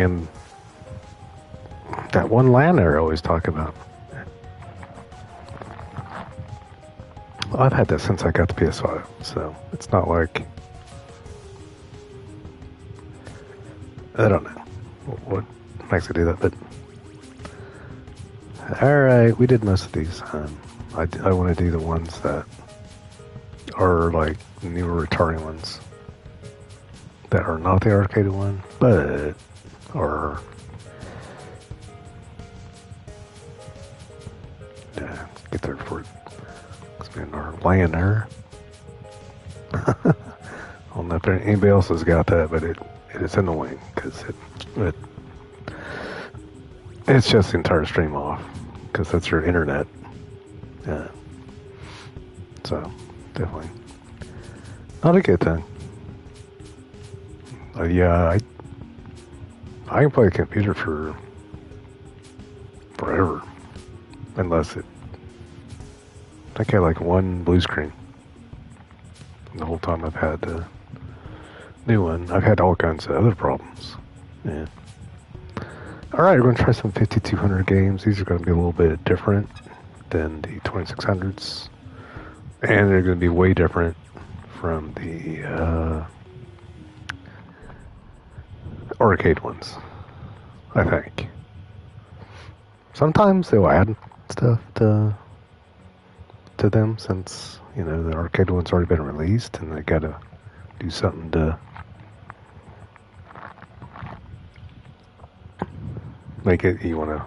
And that one LAN I always talk about. Well, I've had that since I got the PS5, so it's not like I don't know what makes it do that, but all right, we did most of these. I want to do the ones that are like newer Atari ones that are not the arcade one, but are let's get there for it. It's been our LAN there. I don't know if anybody else has got that, but it is annoying because it's just the entire stream off because that's your internet. Yeah. So definitely not a good thing. Yeah, I can play a computer for forever unless it. I think I had like one blue screen the whole time I've had the new one. I've had all kinds of other problems. Yeah. All right, we're going to try some 5200 games. These are going to be a little bit different than the 2600s, and they're going to be way different from the arcade ones, I think. Sometimes they'll add stuff to them since, you know, the arcade one's already been released and they got to do something to make it you want to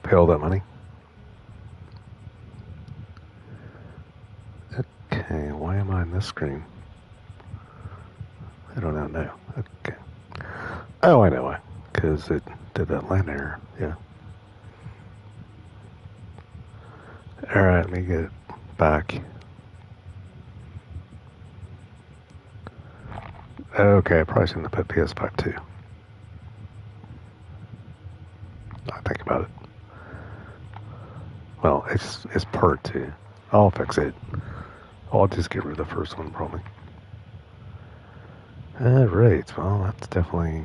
pay all that money. Okay, why am I on this screen? I don't know. Okay. Oh, I know why. Because it did that LAN error. Yeah. Alright, let me get it back. Okay, I probably shouldn't have put PS5 too. I think about it. Well, it's part 2. I'll fix it. I'll just get rid of the first one probably. Alright, well that's definitely...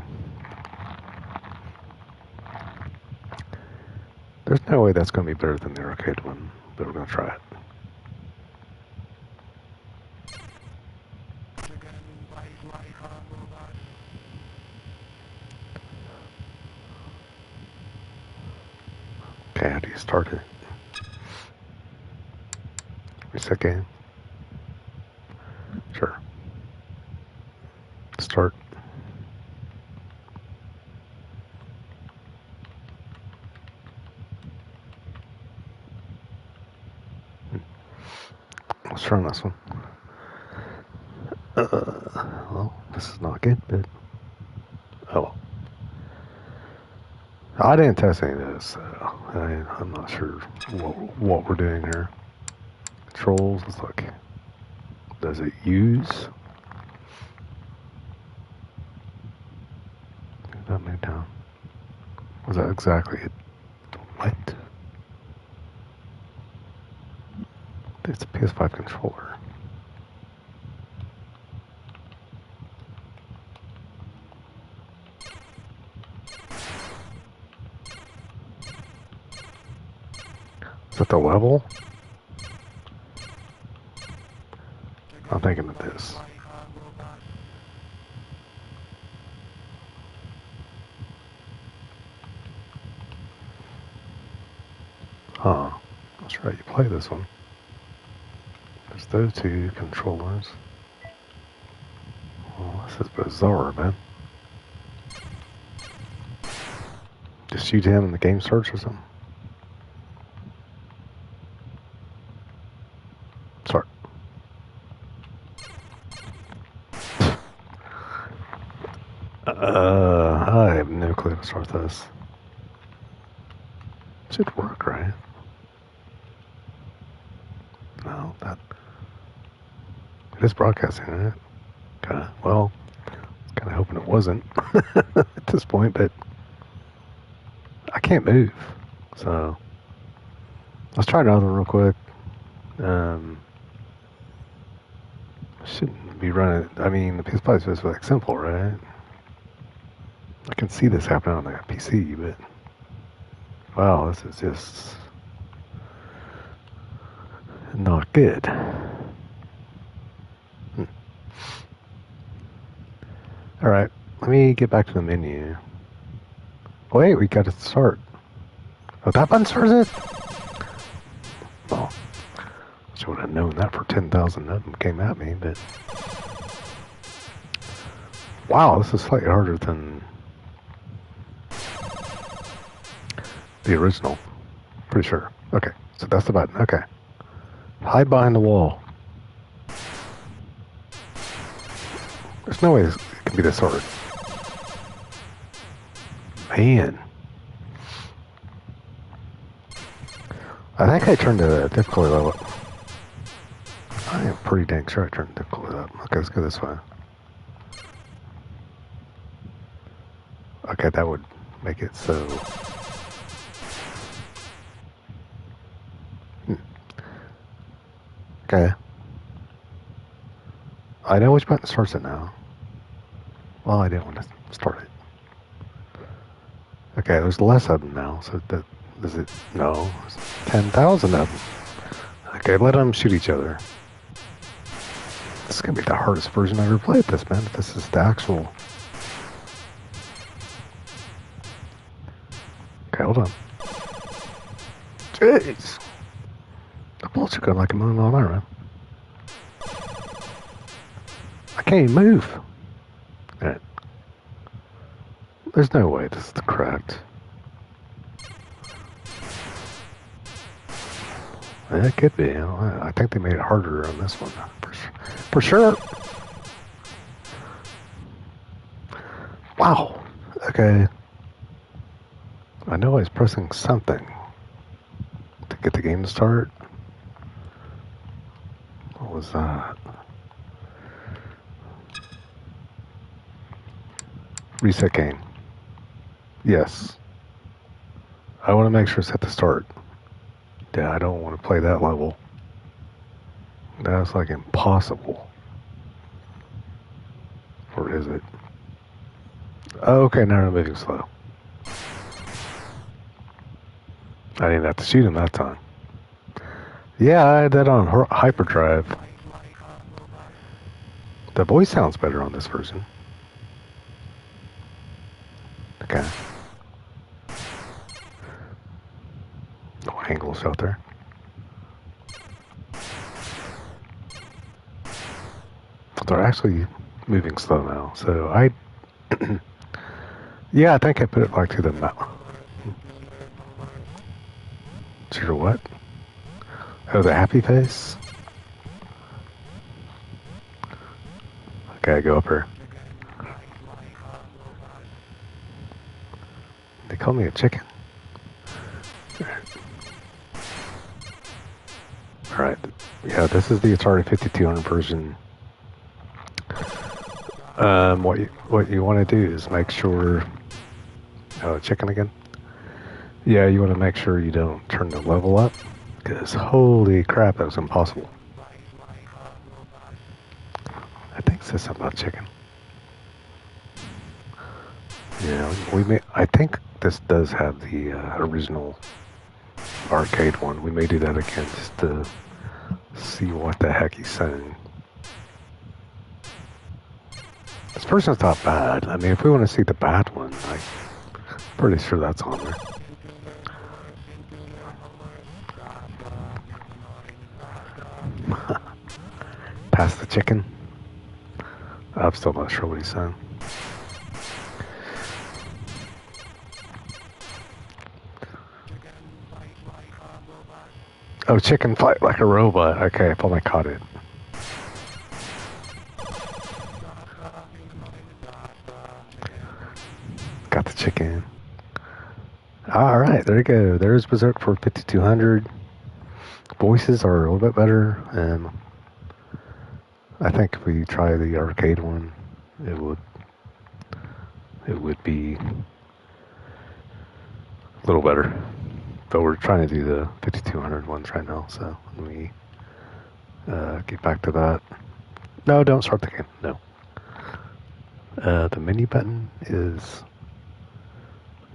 There's no way that's going to be better than the arcade one, but we're going to try it. Okay, how do you start it? Reset game? Sure. Start. Let's try this one. Well, this is not good, but... Oh. I didn't test any of this, so I'm not sure what we're doing here. Controls, it's like... Does it use? That made down. Was that exactly it? What? It's a PS5 controller. Is that the level? I'm thinking of this. Huh. That's right, you play this one. There's those two controllers. Well, this is bizarre, man. Just shoot him in the game search or something? Start. I have no clue how to start this. Should work, right? No, that... It is broadcasting, right? Okay, well, I was kind of hoping it wasn't at this point, but I can't move, so let's try another one real quick. Shouldn't be running. I mean, the PS5 is supposed to be like simple, right? I can see this happening on the PC, but wow, this is just not good. All right, let me get back to the menu. Wait, we got to start. Oh, that button starts it? Well, I would have known that for 10,000 of them came at me, but... Wow, this is slightly harder than the original. Pretty sure. Okay, so that's the button. Okay. Hide behind the wall. There's no way it can be this hard. Man. I think I turned the difficulty level up. I am pretty dang sure I turned the difficulty up. Okay, let's go this way. Okay, that would make it so... Okay. I know which button starts it now. Well, I didn't want to start it. Okay, there's less of them now, so that... Is it? No. 10,000 of them. Okay, let them shoot each other. This is going to be the hardest version I've ever played this, man. This is the actual... Okay, hold on. Jeez! The bullets are going like a million mile an hour, man. I can't even move. Alright. There's no way this is correct. It could be. I think they made it harder on this one. For sure. Wow. Okay. I know I was pressing something to get the game to start. What was that? Reset game. Yes. I want to make sure it's at the start. Yeah, I don't want to play that level. That's like impossible. Or is it? Oh, okay, now I'm moving slow. I didn't have to shoot him that time. Yeah, I had that on hyperdrive. The voice sounds better on this version. Okay. No angles out there. They're actually moving slow now, so I... yeah, I think I put it like to the map. Sure what? Oh, the happy face? Okay, go up here. They call me a chicken? Alright. Yeah, this is the Atari 5200 version. What you want to do is make sure... Oh, chicken again? Yeah, you want to make sure you don't turn the level up. Because holy crap, that was impossible. I think it says something about chicken. Yeah, I think this does have the original arcade one. We may do that again just to see what the heck he's saying. This version's not bad. I mean, if we want to see the bad one, I'm pretty sure that's on there. Pass the chicken. I'm still not sure what he's saying. Oh, chicken fight like a robot. Okay, I finally caught it. Got the chicken. Alright, there you go. There's Berserk for 5200. Voices are a little bit better. I think if we try the arcade one, it would be a little better. But we're trying to do the 5200 ones right now, so let me get back to that. No, don't start the game. No. The menu button is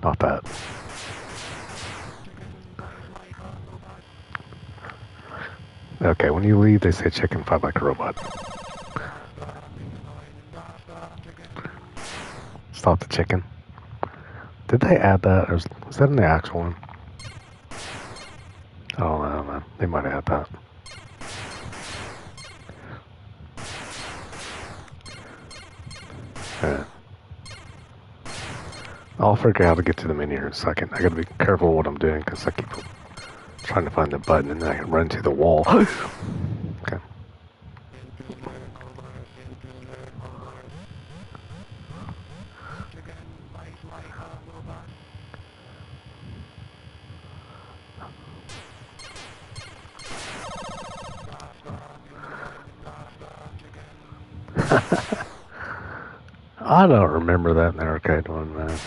Not that. Okay, when you leave, they say chicken, fight like a robot. Stop the chicken. Did they add that? Or was that in the actual one? Oh, I don't know. They might have had that. Alright. I'll figure out how to get to the menu in a second. I gotta be careful what I'm doing because I keep trying to find the button and then I can run to the wall. Okay. I don't remember that in the arcade one, man.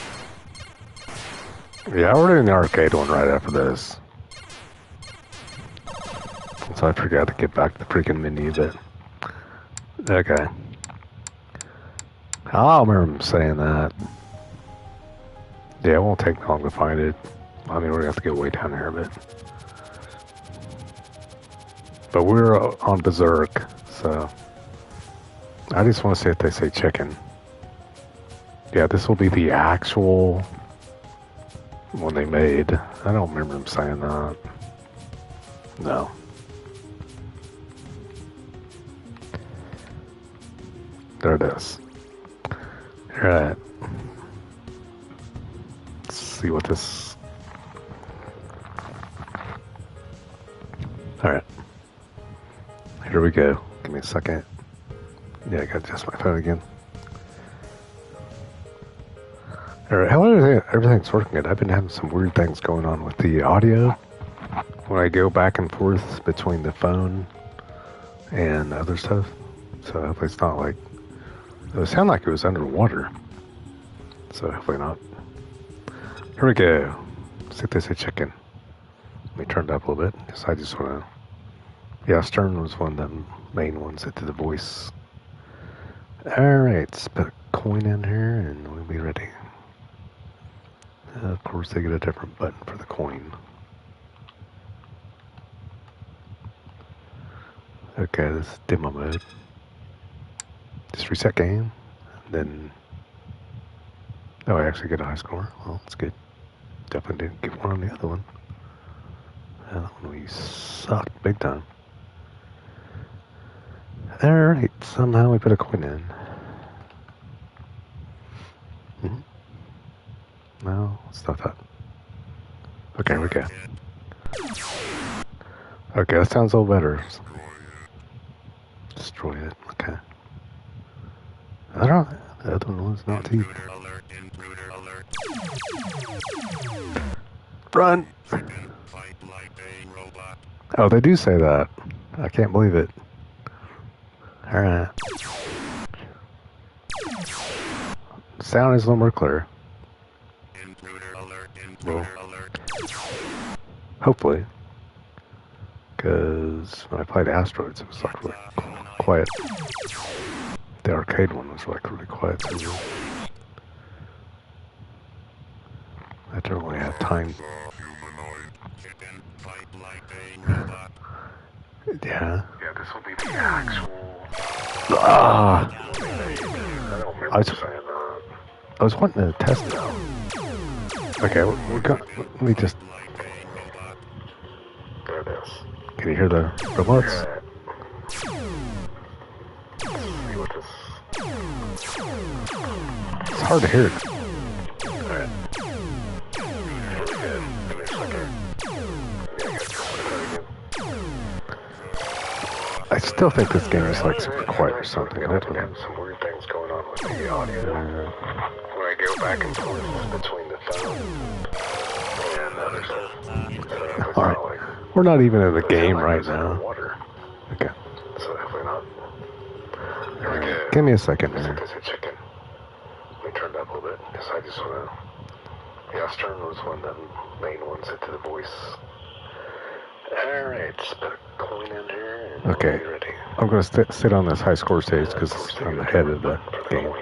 Yeah, we're doing the arcade one right after this. So I forgot to get back to the freaking menu, but... Okay. I don't remember him saying that. Yeah, it won't take long to find it. I mean, we're gonna have to get way down here a bit. But we're on Berserk, so... I just want to see if they say chicken. Yeah, this will be the actual one they made. I don't remember them saying that. No. There it is. Alright. Let's see what this... Alright. Here we go. Give me a second. Yeah, I gotta adjust my phone again. Alright, everything's working good. I've been having some weird things going on with the audio when I go back and forth between the phone and other stuff. So hopefully it's not like... It would sound like it was underwater. So hopefully not. Here we go. See if they say chicken. Let me turn it up a little bit. Because I just want to... Yeah, Stern was one of the main ones that did the voice. Alright, let's put a coin in here and we'll be ready. Of course, they get a different button for the coin. Okay, this is demo mode. Just reset game. Then... Oh, I actually get a high score. Well, that's good. Definitely didn't get one on the other one. That one we sucked big time. Alright, somehow we put a coin in. No, it's not that. Okay, we go. Okay, that sounds a little better. Destroy it, okay. I don't... The other one's not too... Run! Oh, they do say that. I can't believe it. Alright. Sound is a little more clear. Well, hopefully. Because when I played Asteroids, it was like really quiet. The arcade one was like really quiet too. I don't really have time. Yeah. Yeah, this will be the actual... Ah! I was wanting to test it. Okay, we're going... Let me just... There it is. Can you hear the robots? It's hard to hear it. Alright. I still think this game is like super quiet or something. I don't know. Some weird things going on with the audio. When I go back and forth between the phone and other stuff. Alright. We're not even in the game right now. Okay. So hopefully not. Give me a second here. Chicken. Let me turn it up a little bit. Because I just want to... Yeah, Stern was one of the main ones that did the voice. Alright, just put a coin in here and okay. We'll be ready. I'm going to sit on this high score stage because I'm ahead of the game.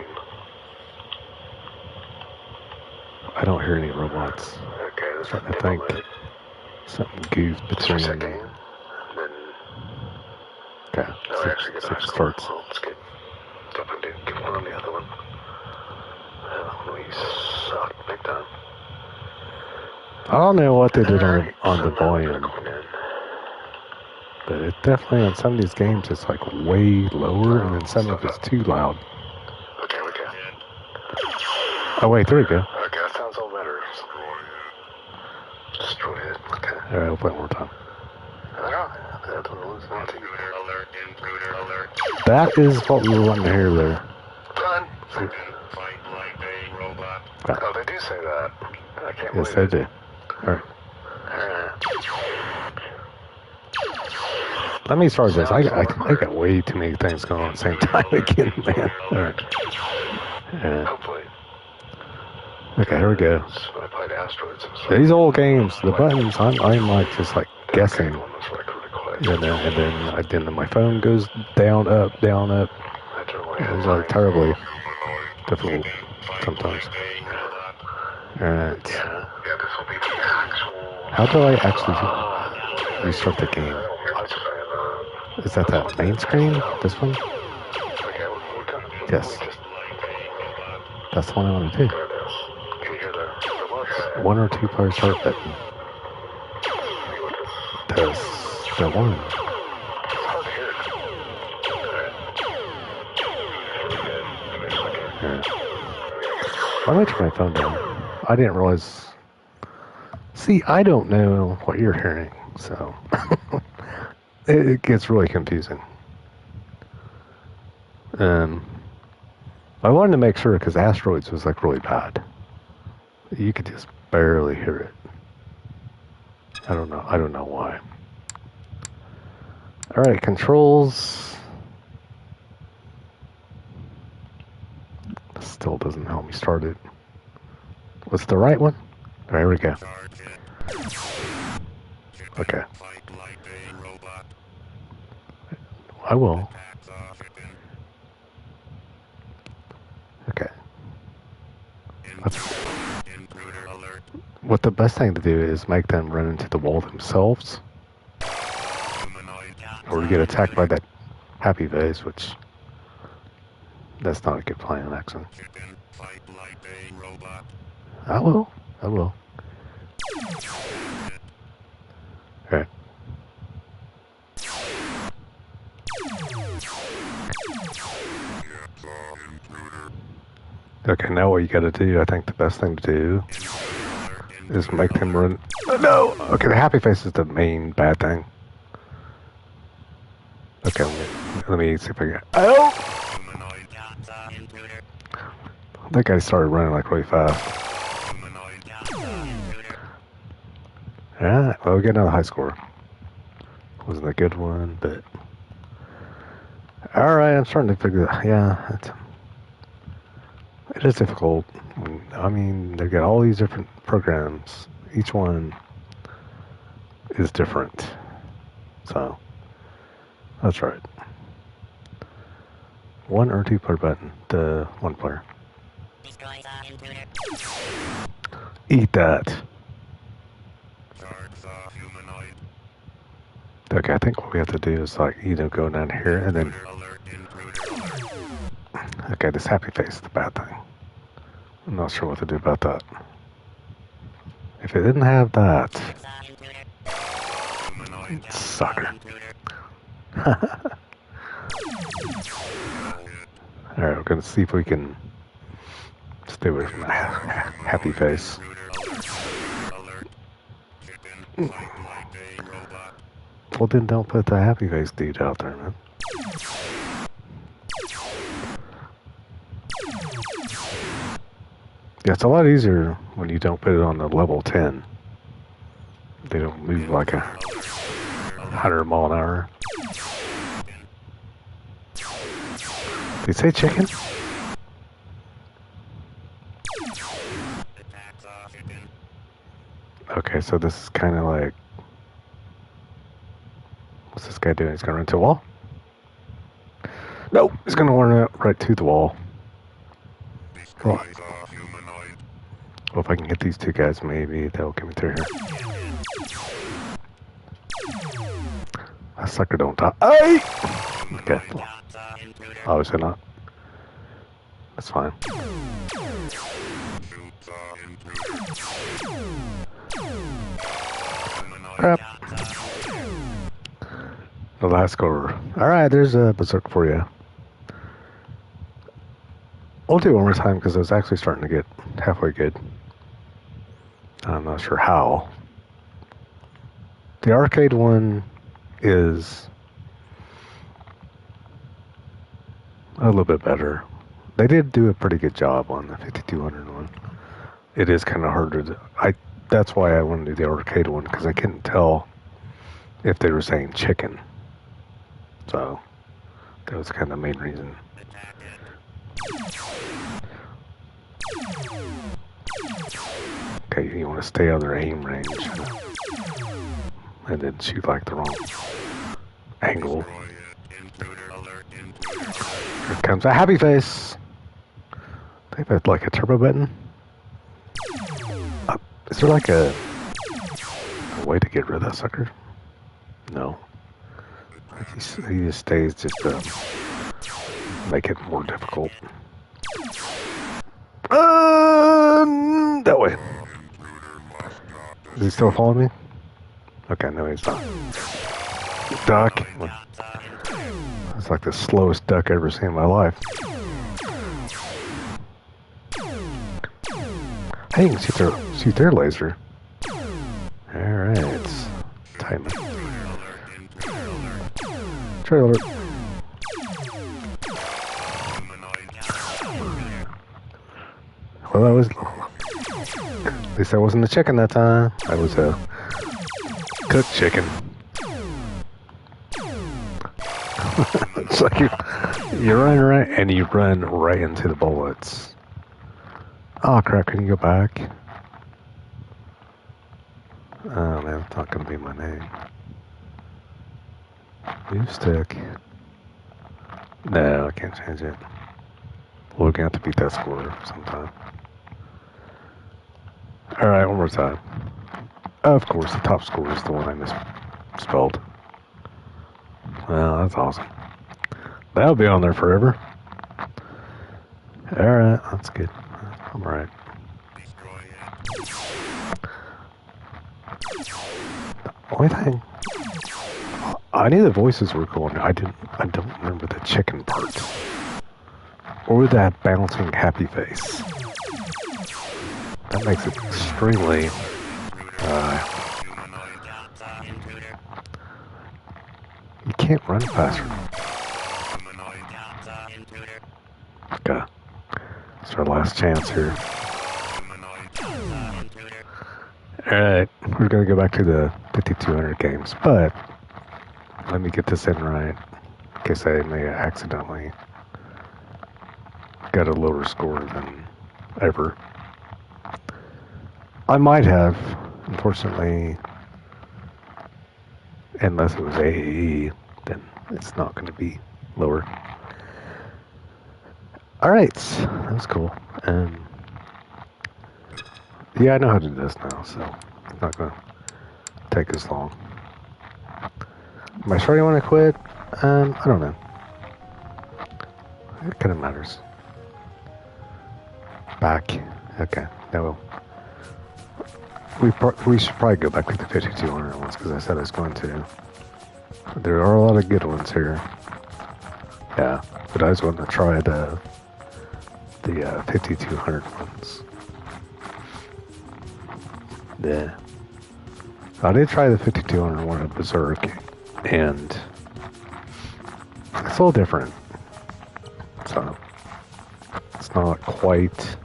I don't hear any robots. Okay, this I'm starting to think something goofed between. Then Okay, no, I actually get see high if it score. starts. Well, let's get one on the other one. We suck big time. I don't know what they did on the volume, but it definitely on some of these games it's like way lower, and then some of it's too loud. Okay, we can. Oh wait, there we go. Okay, that sounds all better. Destroy it. Okay. All right, we'll play it one more time. That is what we were wanting to hear there. Done. Yeah. Oh, they do say that. I can't Yes, believe they it. do. All right. Let me start this. I got way too many things going on at the same time again, man. All right. Hopefully. Okay, here we go. When I played Asteroids, These old games, the buttons, I'm like just like guessing. And then my phone goes down, up, down, up. It's like terribly difficult sometimes. Alright. How do I actually restart the game? Is that main screen? This one? Yes. That's the one I want to do. One or two player start button. That's the one. Yeah. Why did I turn my phone down? I didn't realize. See, I don't know what you're hearing, so it gets really confusing. I wanted to make sure because Asteroids was like really bad. You could just barely hear it. I don't know why. All right, controls. Still doesn't help me start it. What's the right one? All right, here we go. Okay. I will. Okay. What the best thing to do is make them run into the wall themselves. Or you get attacked by that happy face, which that's not a good plan, actually. I will. Okay. Okay, now what you gotta do, I think the best thing to do is make them run. Oh, no! Okay, the happy face is the main bad thing. Okay, let me see if I get. Oh! That guy started running like really fast. Yeah, well, we got another high score. Wasn't a good one, but. Alright, I'm starting to figure that. Yeah, it is difficult. I mean, they've got all these different programs. Each one is different. So, that's right. One or two player button. The one player. Eat that. Okay, I think what we have to do is like, go down here and then. Okay, this happy face is the bad thing. I'm not sure what to do about that. If it didn't have that. Sucker. Alright, we're gonna see if we can stay away from that happy face. Well, then don't put the happy face dude out there, man. Yeah, it's a lot easier when you don't put it on the level 10. They don't move like 100 mile an hour. Did you say chicken? Okay, so this is kind of like... What's this guy doing? He's gonna run to a wall? Nope, he's gonna run right to the wall. Well, if I can get these two guys, maybe they'll get me through here. That sucker don't die. Hey! Okay. Obviously not. That's fine. Crap. The last score. Alright, there's a berserk for you. I'll do it one more time because I was actually starting to get halfway good. I'm not sure how. The arcade one is a little bit better. They did do a pretty good job on the 5200 one. It is kind of harder to... That's why I wanted to do the arcade one, because I couldn't tell if they were saying chicken. So, that was kind of the main reason. Okay, you want to stay out of their aim range. And then shoot like the wrong angle. Here comes a happy face. They've had like a turbo button. Is there like a way to get rid of that sucker? No. Like he just stays just to make it more difficult. That way. Is he still following me? Okay, no, he's not. Duck. That's like the slowest duck I've ever seen in my life. Hey, you can shoot their laser. Alright, it's timing. Trailer. Well, that was... At least I wasn't a chicken that time. I was a cooked chicken. It's like you run right, and you run right into the bullets. Oh crap, can you go back? Oh man, it's not gonna be my name. New stick. No, I can't change it. We're gonna have to beat that score sometime. Alright, one more time. Of course, the top score is the one I misspelled. Well, that's awesome. That'll be on there forever. Alright, that's good. I'm alright. The only thing... I knew the voices were going. I don't remember the chicken part. Or that bouncing happy face. That makes it extremely... you can't run faster. Okay. It's our last chance here. Alright, we're gonna go back to the 5200 games, but let me get this in right, in case I may have accidentally got a lower score than ever. I might have, unfortunately, unless it was AAE, then it's not going to be lower. Alright, that was cool. Yeah, I know how to do this now, so it's not going to take as long. Am I sure you want to quit? I don't know. It kind of matters. Back. Okay, that will. We should probably go back to the 5200 ones, because I said I was going to. There are a lot of good ones here. Yeah, but I was going to try the 5200 ones. Yeah. I did try the 5200 one at Berserk, and it's a little different. So, it's not quite...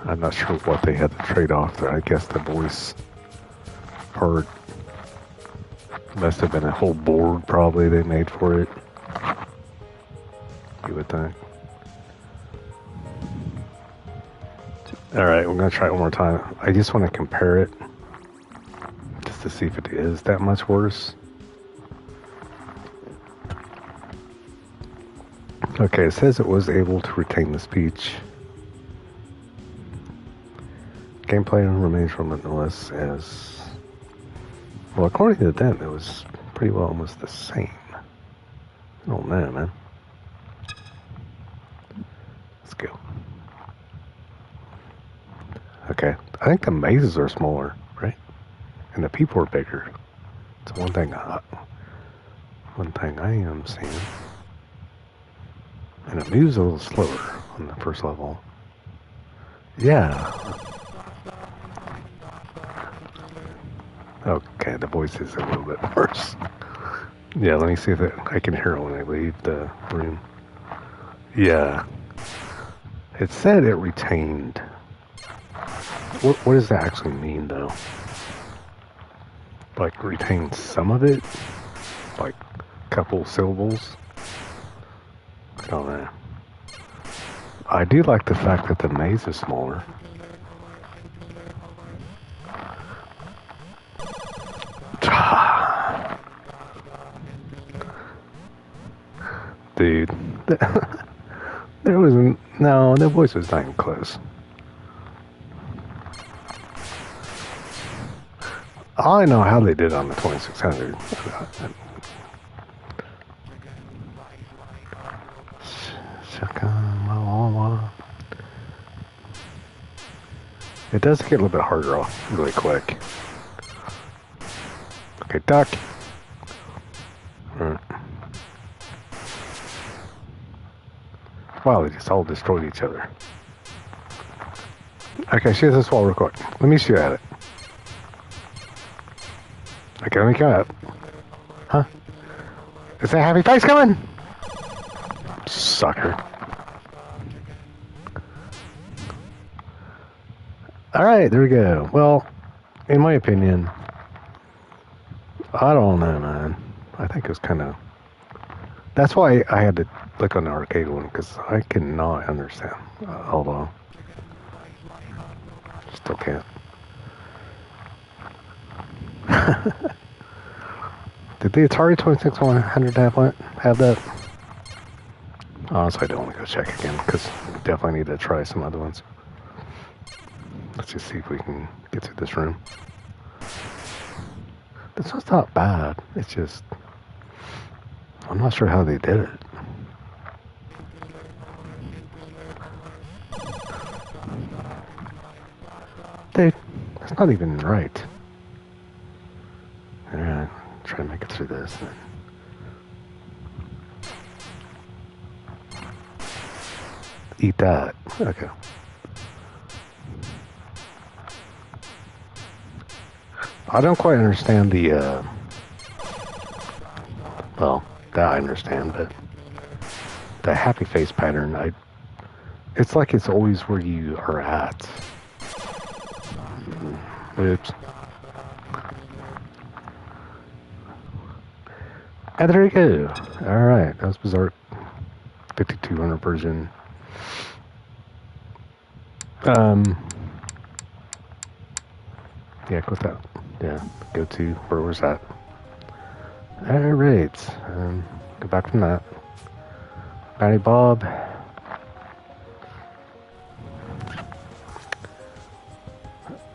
I'm not sure what they had to trade off there. I guess the voice part must have been a whole board probably they made for it. You would think. Alright, we're going to try it one more time. I just want to compare it just to see if it is that much worse. Okay, it says it was able to retain the speech. Gameplay remains relentless as... Well, according to them, it was pretty well almost the same. I don't know, man. Let's go. Okay. I think the mazes are smaller, right? And the people are bigger. It's one thing I am seeing. And it moves a little slower on the first level. Yeah. Okay, the voice is a little bit worse. Yeah, let me see if I can hear it when I leave the room. Yeah. It said it retained. What does that actually mean, though? Like, retain some of it? Like, a couple syllables? I don't know. I do like the fact that the maze is smaller. Dude. There wasn't... No, the voice was not even close. I know how they did on the 2600. It does get a little bit harder off really quick. Okay, duck. Wow, they just all destroyed each other. Okay, shoot this wall real quick. Let me shoot at it. Okay, let me go up. Huh? Is that happy face coming? Sucker. Alright, there we go. Well, in my opinion, I don't know, man. I think it was kind of... That's why I had to click on the arcade one, because I cannot understand. Hold on. Still can't. Did the Atari 2600 have that? Honestly, I don't want to go check again, because we definitely need to try some other ones. Let's just see if we can get through this room. This one's not bad. It's just... I'm not sure how they did it. Dude, that's not even right. Alright, try to make it through this. Eat that. Okay. I don't quite understand the, well, that I understand, but the happy face pattern, it's like it's always where you are at. Oops. And there you go. Alright, that was Berserk 5200 version. Yeah, click that. Yeah, go to, where was that? Alright, go back from that. Bounty Bob.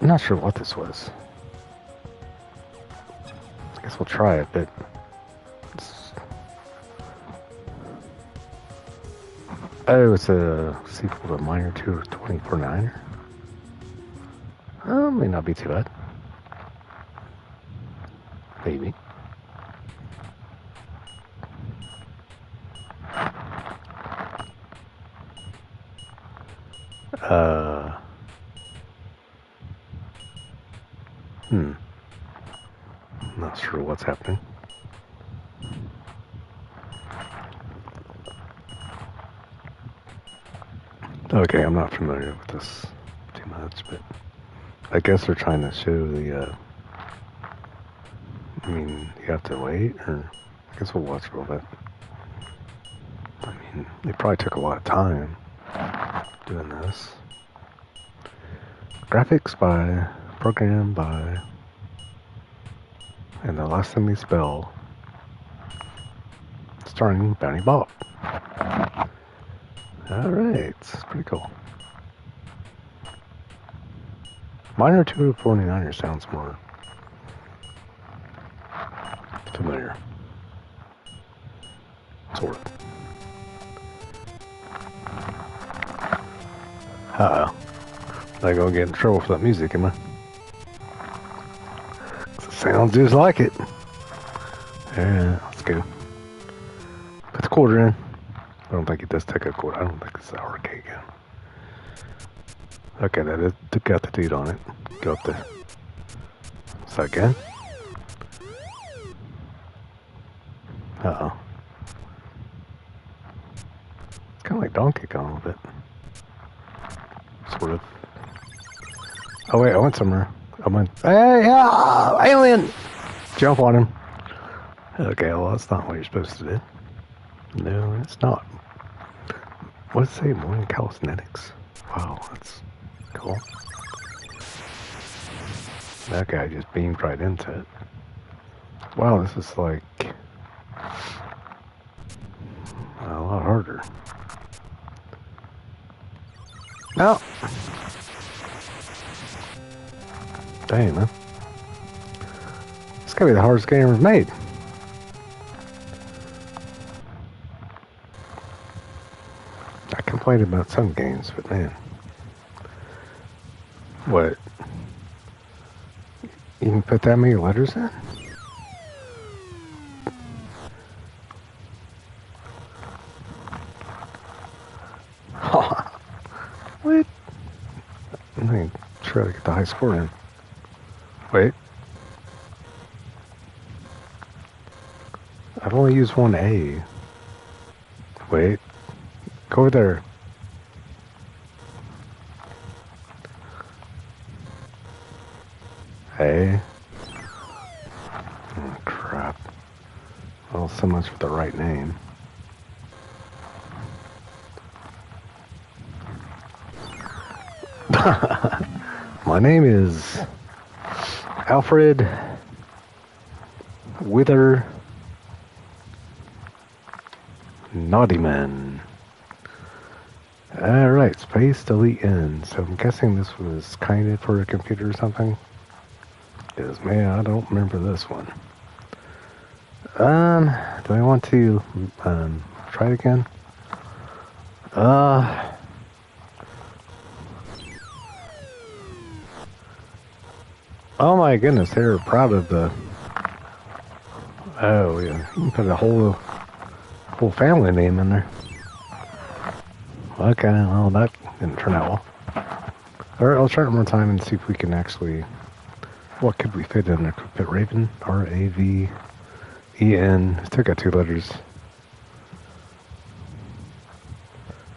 I'm not sure what this was. I guess we'll try it, but... Oh, it's a sequel to Miner 2 or 24-9er? Oh, may not be too bad. Maybe. Not sure what's happening. Okay, I'm not familiar with this too much, but I guess they're trying to show the, I mean, you have to wait, or I guess we'll watch a little bit. I mean, they probably took a lot of time doing this. Graphics by, program by, and the last thing they spell, starring Bounty Bob. Alright, it's pretty cool. Miner 249er sounds more familiar. Sort of. Uh-oh. Not gonna get in trouble for that music, am I? It sounds just like it. Alright, let's go. Put the quarter in. I don't think it does take a quarter. I don't think it's an arcade game. Okay, that is got the dude on it. Go up there. Is that again? Uh-oh. It's kind of like Donkey Kong a little bit. Sort of. Oh wait, I went somewhere. I went, hey, alien! Jump on him. Okay, well that's not what you're supposed to do. No, it's not. What does it say? Morning calisthenics. Wow, that's cool. That guy just beamed right into it. Wow, this is like a lot harder. No. Damn, man. It's gotta be the hardest game ever made. I complained about some games, but man. What? You can put that many letters in? What? I'm gonna try to get the high score in. Wait. I've only used one A. Wait. Go over there. A. Oh, crap. Well, so much for the right name. My name is Alfred Wither Naughtyman. Alright, space delete N. So I'm guessing this was kind of for a computer or something. Because, man, I don't remember this one. Do I want to try it again? Oh my goodness, they're proud of the... Oh, yeah, you can put a whole family name in there. Okay, well, that didn't turn out well. Alright, I'll try it one more time and see if we can actually... What could we fit in there? Could we fit Raven? R-A-V-E-N. Still got 2 letters.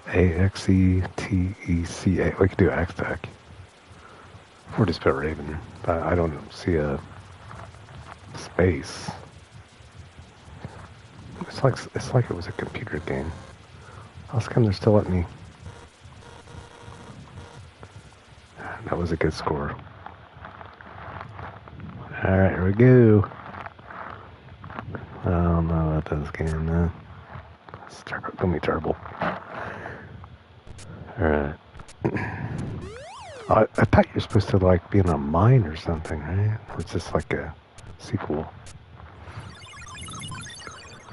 A-X-E-T-E-C-A. We could do X-Tech. Or just put Raven. I don't see a space. It's like it was a computer game. How come they're still letting me? That was a good score. Alright, here we go. I don't know about this game, man. It's gonna be terrible. Alright. I thought you were supposed to like be in a mine or something, right? Or it's just like a sequel.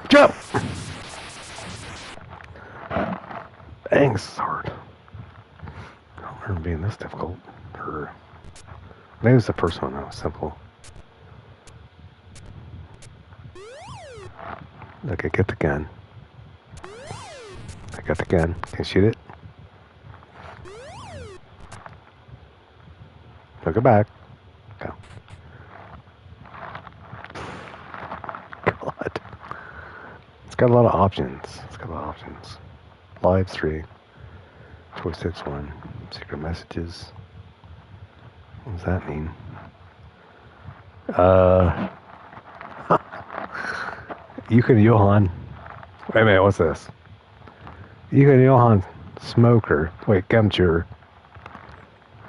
Jump! Dang, this is hard. I don't remember being this difficult. Or maybe it was the first one that was simple. Okay, get the gun. I got the gun. Can I shoot it? Look it back. Go. God. It's got a lot of options. Live 3. Choice 6 1. Secret messages. What does that mean? Yukon Johan. Wait a minute, what's this? Yukon Johan Smoker. Wait, Gumcher.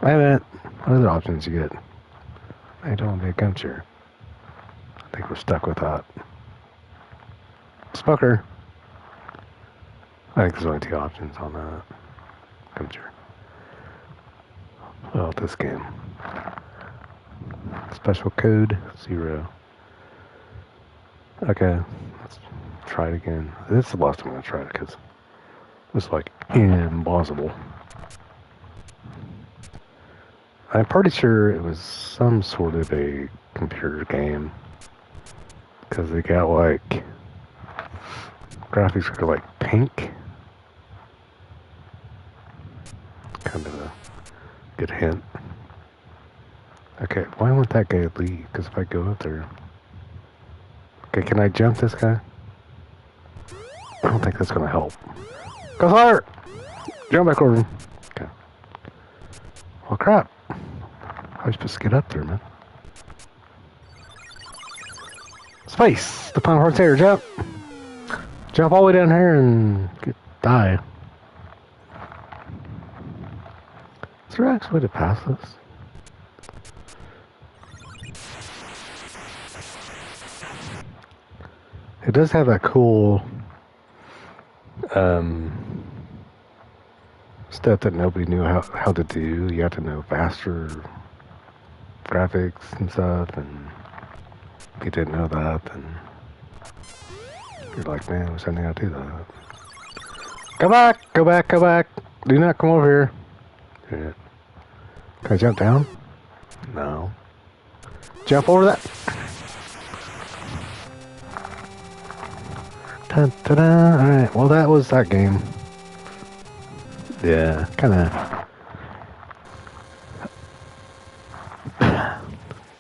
Wait a minute. What other options you get? I don't want to be a Gumcher. I think we're stuck with that. Smoker. I think there's only 2 options on that. Gumcher. Well, this game. Special code 0. Okay, let's try it again. This is the last time I'm gonna try it because it's like impossible. I'm pretty sure it was some sort of a computer game because they got like graphics are like pink. Kind of a good hint. Okay, why won't that guy leave? Because if I go up there... Okay, can I jump this guy? I don't think that's going to help. Go higher! Jump back over him. Okay. Well, crap. How are you supposed to get up there, man? Space! The final part's here. Jump! Jump all the way down here and die. Is there actually a way to pass this? It does have that cool stuff that nobody knew how to do. You have to know faster graphics and stuff, and if you didn't know that, then you're like, man, I wish I knew how to do that. Go back! Go back! Go back! Do not come over here. Yeah. Can I jump down? No. Jump over that! Ta-da! Alright, well that was that game. Yeah, kinda...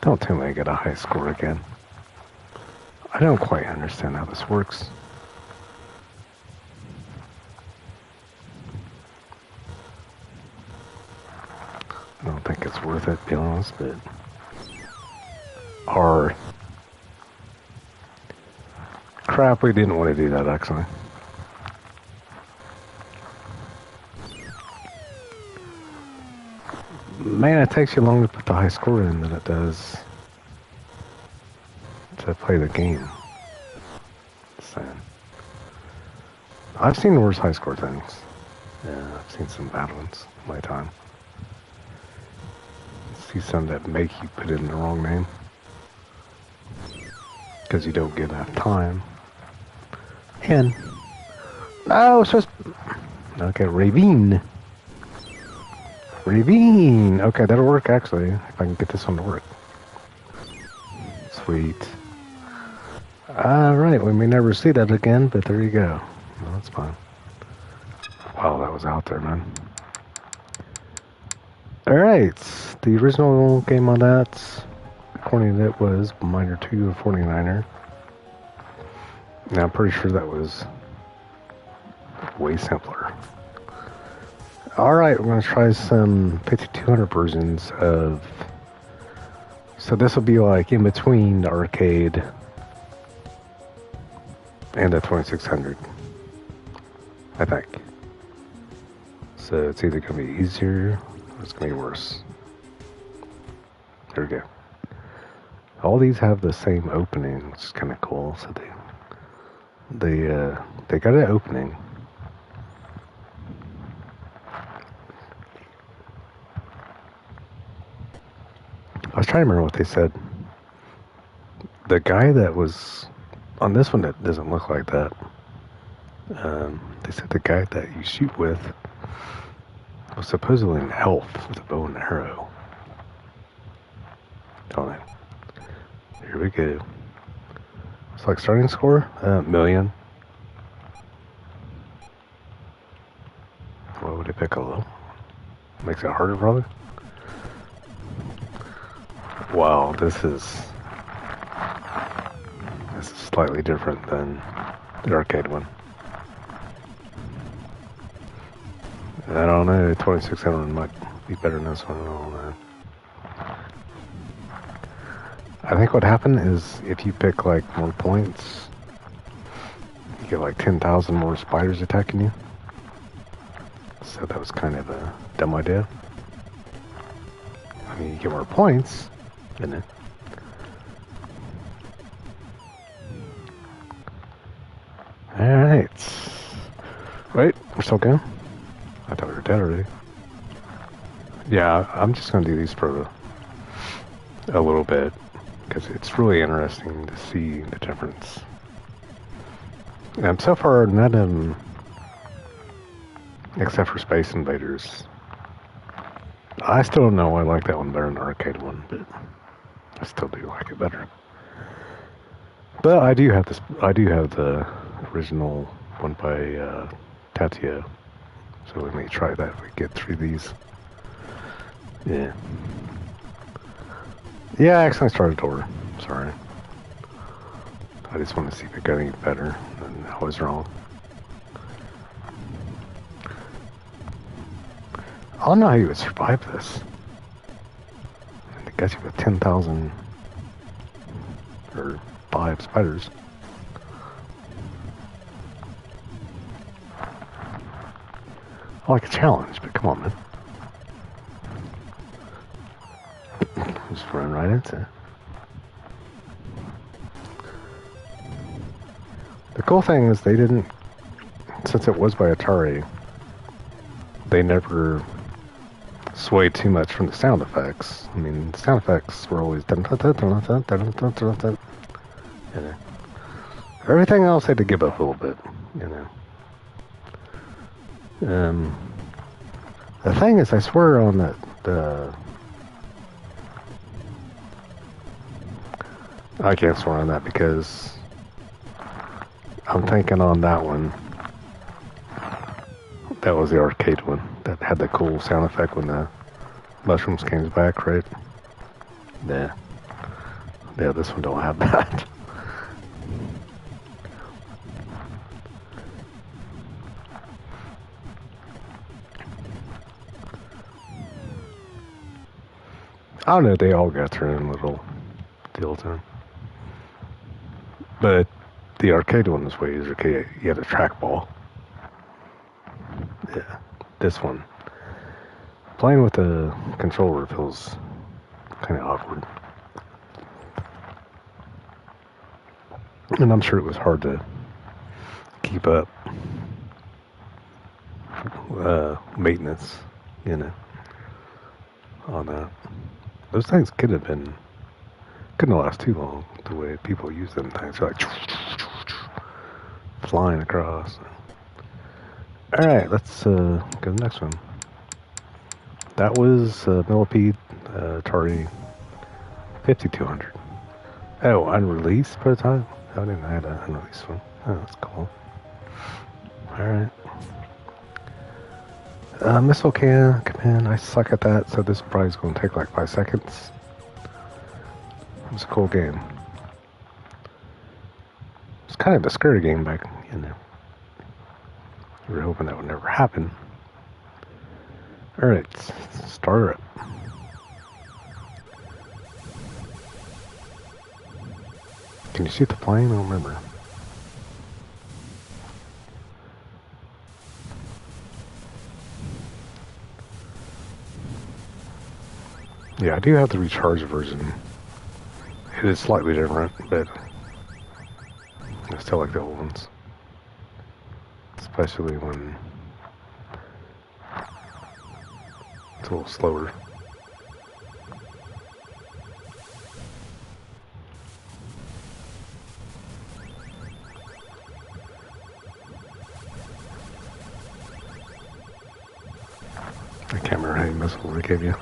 Don't tell me I got a high score again. I don't quite understand how this works. I don't think it's worth it, to be honest, but... Hard. Crap, we didn't want to do that, actually. Man, it takes you longer to put the high score in than it does to play the game. Sad. I've seen worse high score things. Yeah, I've seen some bad ones in my time. See some that make you put in the wrong name because you don't get enough time. And no, it's just okay. Ravine. Ravine. Okay, that'll work actually. If I can get this one to work. Sweet. All right, we may never see that again, but there you go. Well, that's fine. Wow, that was out there, man. All right, the original game on that, according to it, was Miner 2 and 49er. Now, I'm pretty sure that was way simpler. Alright, we're going to try some 5200 versions of... So this will be like in between the arcade and the 2600. I think. So it's either going to be easier or it's going to be worse. There we go. All these have the same opening, which is kind of cool. So they got an opening. I was trying to remember what they said. The guy that was on this one that doesn't look like that. They said the guy that you shoot with was supposedly an elf with a bow and arrow. Don't know. Here we go. It's like starting score, million. What would it pick a low? Makes it harder, probably. Wow, this is slightly different than the arcade one. I don't know, 2600 might be better than this one, I don't know. I think what happened is if you pick like more points, you get like 10,000 more spiders attacking you. So that was kind of a dumb idea. I mean, you get more points, didn't it? Alright. Wait, we're still going? I thought we were dead already. Yeah, I'm just gonna do these for a little bit, because it's really interesting to see the difference. So far, none of them, except for Space Invaders. I still don't know why I like that one better than the arcade one, but I still do like it better. But I do have this. I do have the original one by Tatio, so we may try that if we get through these. Yeah. Yeah, I accidentally started a door. Sorry. I just want to see if it got any better, and I was wrong. I don't know how you would survive this. It got you with 10,000 or 5 spiders. I like a challenge, but come on, man. Just run right into it. The cool thing is they didn't, since it was by Atari, they never swayed too much from the sound effects. I mean, the sound effects were always dun, dun, dun, dun, dun, dun, dun, dun, dun, you know. Everything else had to give up a little bit, you know. The thing is, I swear on the I can't swear on that because I'm thinking on that one. That was the arcade one that had the cool sound effect when the mushrooms came back, right? Yeah. Yeah, this one don't have that. I don't know, they all got their own little deal to them. But the arcade one was way easier. You had a trackball. Yeah, this one. Playing with the controller feels kind of awkward. And I'm sure it was hard to keep up maintenance, you know, on that. Those things couldn't last too long the way people use them things. They're like flying across. Alright, let's go to the next one. That was Millipede Atari 5200. Oh, unreleased prototype? I didn't know I had an unreleased one. Oh, that's cool. Alright. Missile command, I suck at that, so this probably is going to take like 5 seconds. It was a cool game. It's kind of a scary game back, you know. We were hoping that would never happen. Alright, start her up. Can you shoot the plane? I don't remember. Yeah, I do have the recharge version. It is slightly different, but I still like the old ones. Especially when it's a little slower. I can't remember how many missiles they gave you.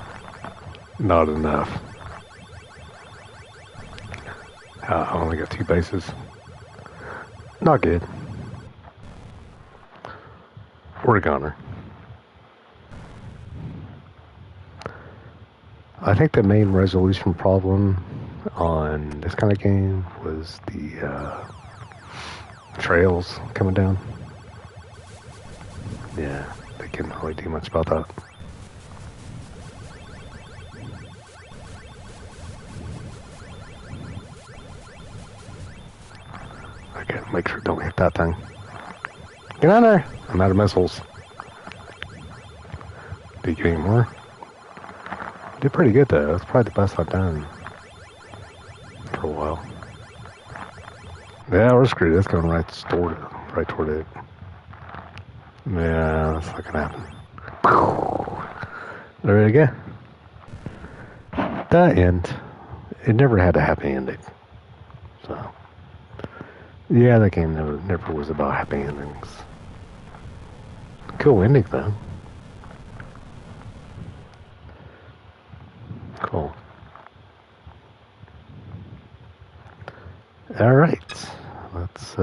Not enough. I only got 2 bases. Not good. Oregoner. I think the main resolution problem on this kind of game was the trails coming down. Yeah, they couldn't really do much about that. I gotta make sure don't hit that thing. Get on there! I'm out of missiles. Did you get any more? Did pretty good though. That's probably the best I've done for a while. Yeah, we're screwed. That's going right toward it. Yeah, that's not gonna happen. There we go. The end. it never had a happy ending. So, yeah, that game never was about happy endings. Cool ending, though. Cool. Alright. Let's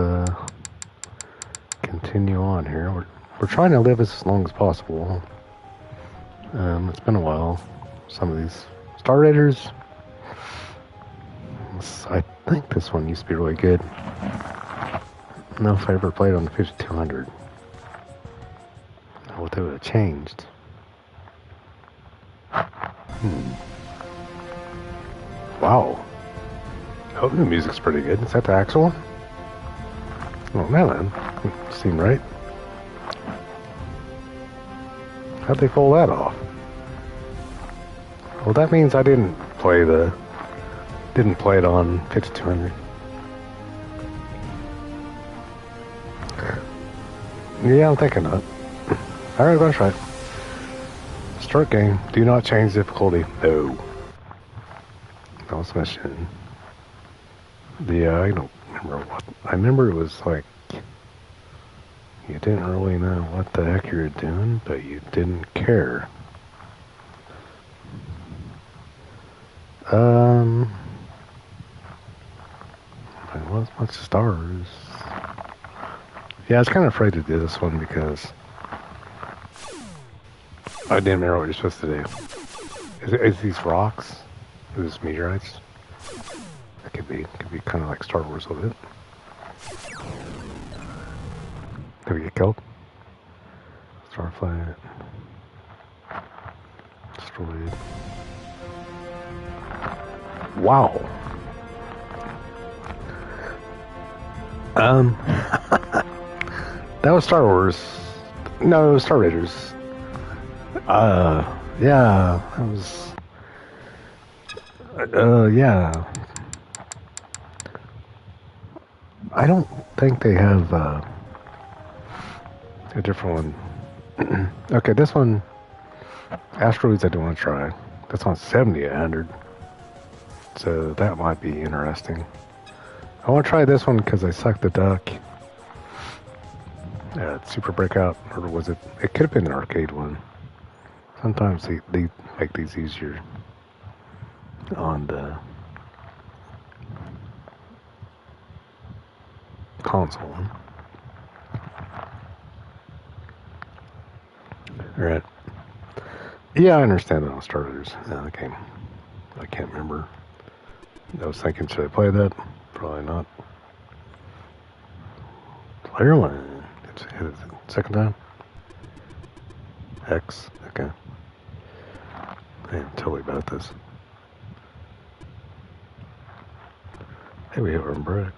continue on here. We're trying to live as long as possible. It's been a while. Some of these Star Raiders. I think this one used to be really good. I don't know if I ever played on the 5200. What they would have changed. Wow. Oh, the music's pretty good. Is that the actual one? Oh, man. Seemed right. How'd they pull that off? Well, that means I didn't play it on 5200. Yeah, I'm thinking not. Alright, I'm gonna try it. Start game. Do not change difficulty. No. Boss mission. I don't remember what. I remember it was like you didn't really know what the heck you were doing, but you didn't care. What's stars? Yeah, I was kind of afraid to do this one because I didn't remember what you're supposed to do. Is these rocks? Is this meteorites? That could be kind of like Star Wars a little bit. Did we get killed? Starflight. Destroyed. Wow. That was Star Wars. No, it was Star Raiders. Yeah, that was. Yeah. I don't think they have a different one. Okay, this one, Asteroids, I do want to try. That's on 70-100, so that might be interesting. I want to try this one because I sucked the duck. Super Breakout, or was it? It could have been an arcade one. Sometimes they make these easier on the console. Alright. Yeah, I understand that on starters. I can't remember. I was thinking, should I play that? Probably not. Player one. It's second time. X. Okay. I am totally about this. Hey, we hit one brick.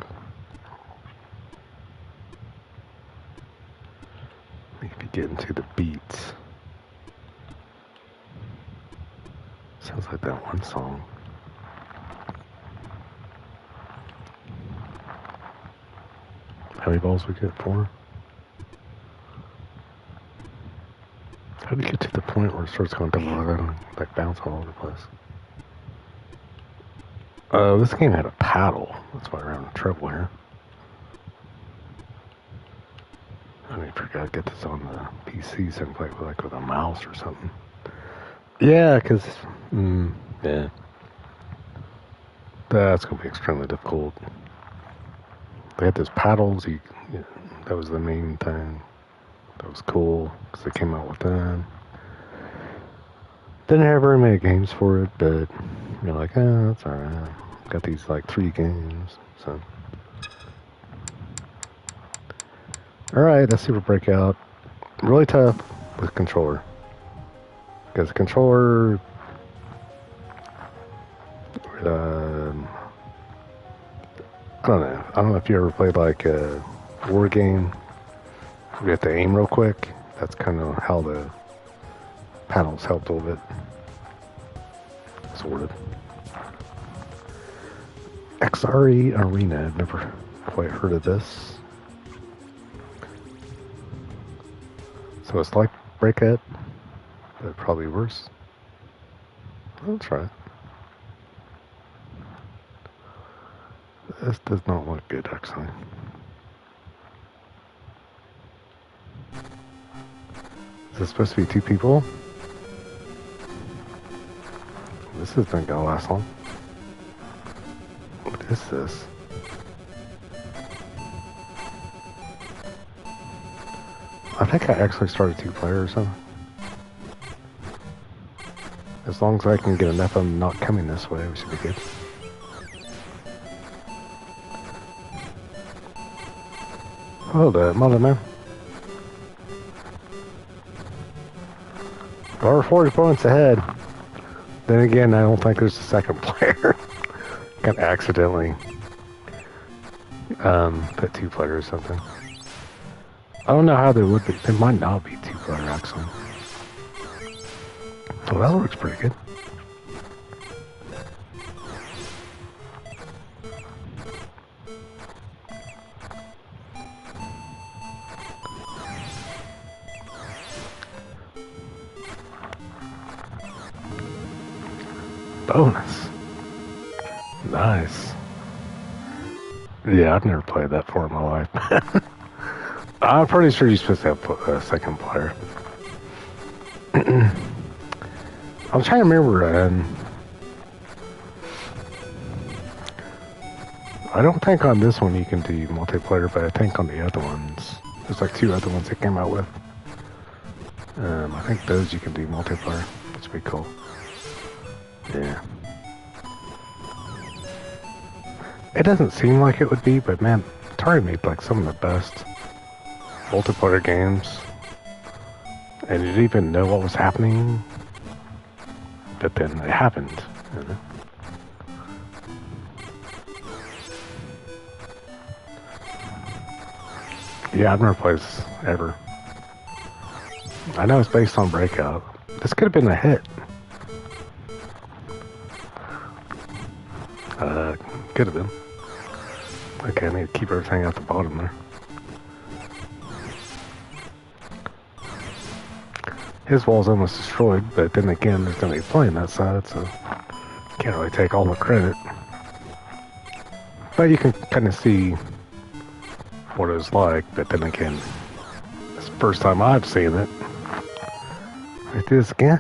We could be getting to the beats. Sounds like that one song. How many balls we get? 4? How do you get to the point where it starts going like bounce all over the place? This game had a paddle. That's why we're having trouble here. I mean, I forgot to get this on the PC so I can play with a mouse or something. Yeah, because, yeah. That's going to be extremely difficult. They had those paddles. That was the main thing. That was cool because they came out with that. Didn't have very many games for it, but you're like, that's alright. Got these like 3 games, so. Alright, that's Super Breakout. Really tough with controller. Because the controller, I don't know. I don't know if you ever played like a war game. You have to aim real quick. That's kind of how the panels helped a little bit. Sort of. XRE Arena. I've never quite heard of this. So it's like Breakout, but probably worse. I'll try it. This does not look good, actually. Is this supposed to be 2 people? This isn't gonna last long. What is this? I think I actually started 2-player or something. As long as I can get enough of them not coming this way, we should be good. Oh, the mother man. We're 40 points ahead. Then again, I don't think there's a second player. Kind of accidentally put 2-player or something. I don't know how they would be. They might not be 2-player actually. So that looks pretty good. Bonus. Nice. Yeah, I've never played that before in my life. I'm pretty sure you're supposed to have a second player. I'm trying to remember, I don't think on this one you can do multiplayer, but I think on the other ones, there's like 2 other ones they came out with. I think those you can do multiplayer, which would be cool. Yeah. It doesn't seem like it would be, but man, Atari made like some of the best multiplayer games. And you didn't even know what was happening. But then it happened, you know? Yeah, I've never played this ever. I know it's based on Breakout. This could have been a hit. Could have been. Okay, I need to keep everything at the bottom there. His wall's almost destroyed, but then again, there's nobody playing that side, so can't really take all the credit. But you can kind of see what it was like, but then again, it's the first time I've seen it. Let's do this again.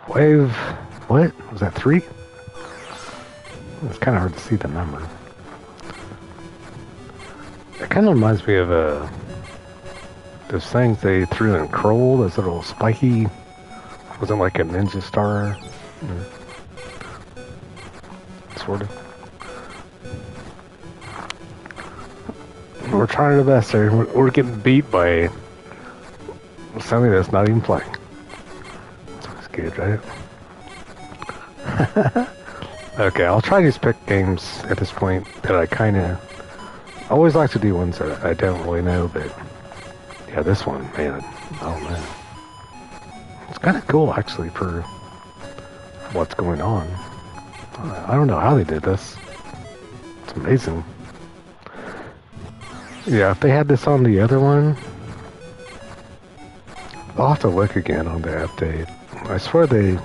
Wave, what? Was that 3? It's kind of hard to see the number. It kind of reminds me of those things they threw in Kroll, those little spiky, wasn't like a ninja star, sort of. We're trying our best here. We're getting beat by somebody that's not even playing. That's good, right? Okay, I'll try to just pick games at this point that I kind of... I always like to do ones that I don't really know, but... Yeah, this one, man, oh man. It's kind of cool, actually, for what's going on. I don't know how they did this. It's amazing. Yeah, if they had this on the other one... I'll have to look again on the update. I swear they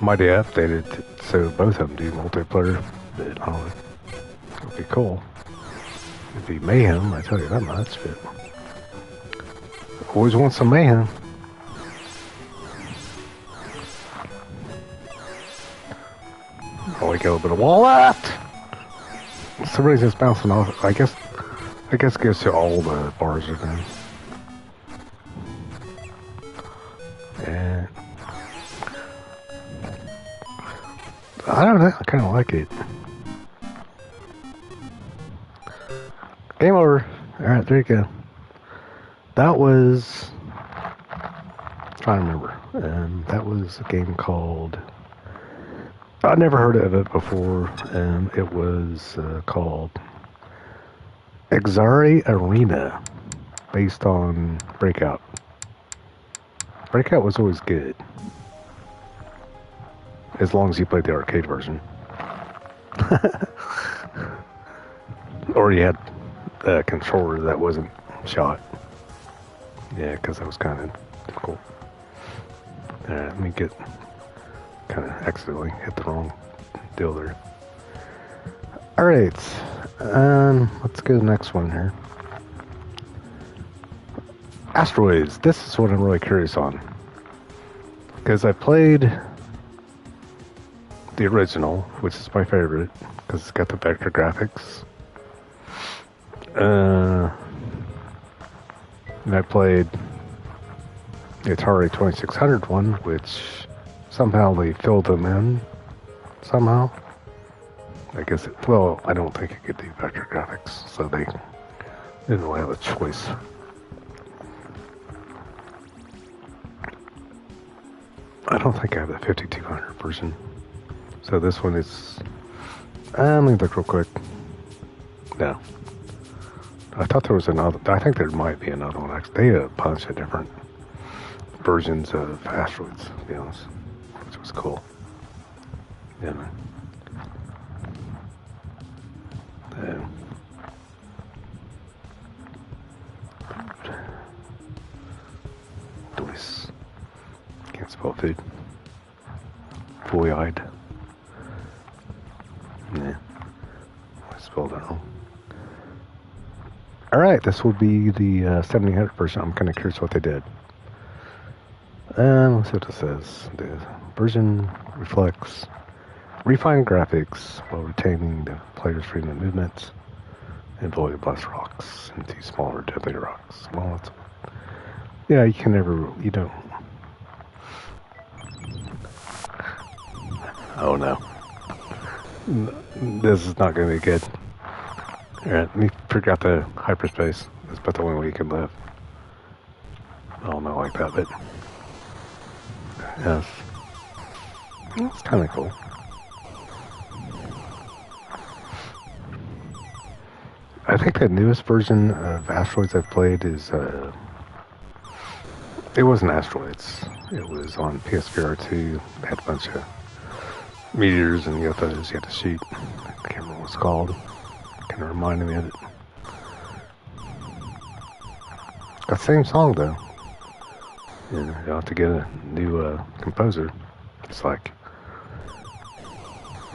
might have updated it so both of them do multiplayer. But, it would be cool. It'd be mayhem, I tell you that much, but... Always want some mayhem. Only got a little bit of wall left! Somebody's just bouncing off. I guess it goes to all the bars are done. And I don't know, I kind of like it. Game over. Alright, there you go. That was... I'm trying to remember. That was a game called... I never heard of it before. It was called Atari Arena, based on Breakout. Breakout was always good, as long as you played the arcade version. Or you had a controller that wasn't shot. Yeah, because that was kind of difficult. Let me get... kind of accidentally hit the wrong deal there. Alright, let's go to the next one here. Asteroids. This is what I'm really curious on. Because I played the original, which is my favorite, because it's got the vector graphics. And I played the Atari 2600 one, which somehow they filled them in. Somehow. I guess well, I don't think it could do vector graphics, so they didn't really have a choice. I don't think I have the 5200 version. So this one is... let me look real quick. No. I thought there was another... I think there might be another one, actually. They had a bunch of different versions of Asteroids, to be honest. Which was cool. Yeah, man. Delicious. Can't spell food. Fully-eyed. Yeah. I spelled it wrong. Alright, this will be the 1700 version. I'm kind of curious what they did. Let's see what it says. The version reflects refined graphics while retaining the player's freedom of movement and ability to blast rocks into smaller, deadlier rocks. Well, that's... Yeah, you can never... You don't... Oh, no. This is not going to be good. Alright, let me figure out the hyperspace. That's about the only way you can live. Oh, not like that, but... Yes. It's kind of cool. I think the newest version of Asteroids I've played is, it wasn't Asteroids. It was on PSVR 2. It had a bunch of meteors and UFOs you had to shoot. I can't remember what it's called. Kind of reminded me of it. Got the same song, though. You know, you have to get a new composer. It's like,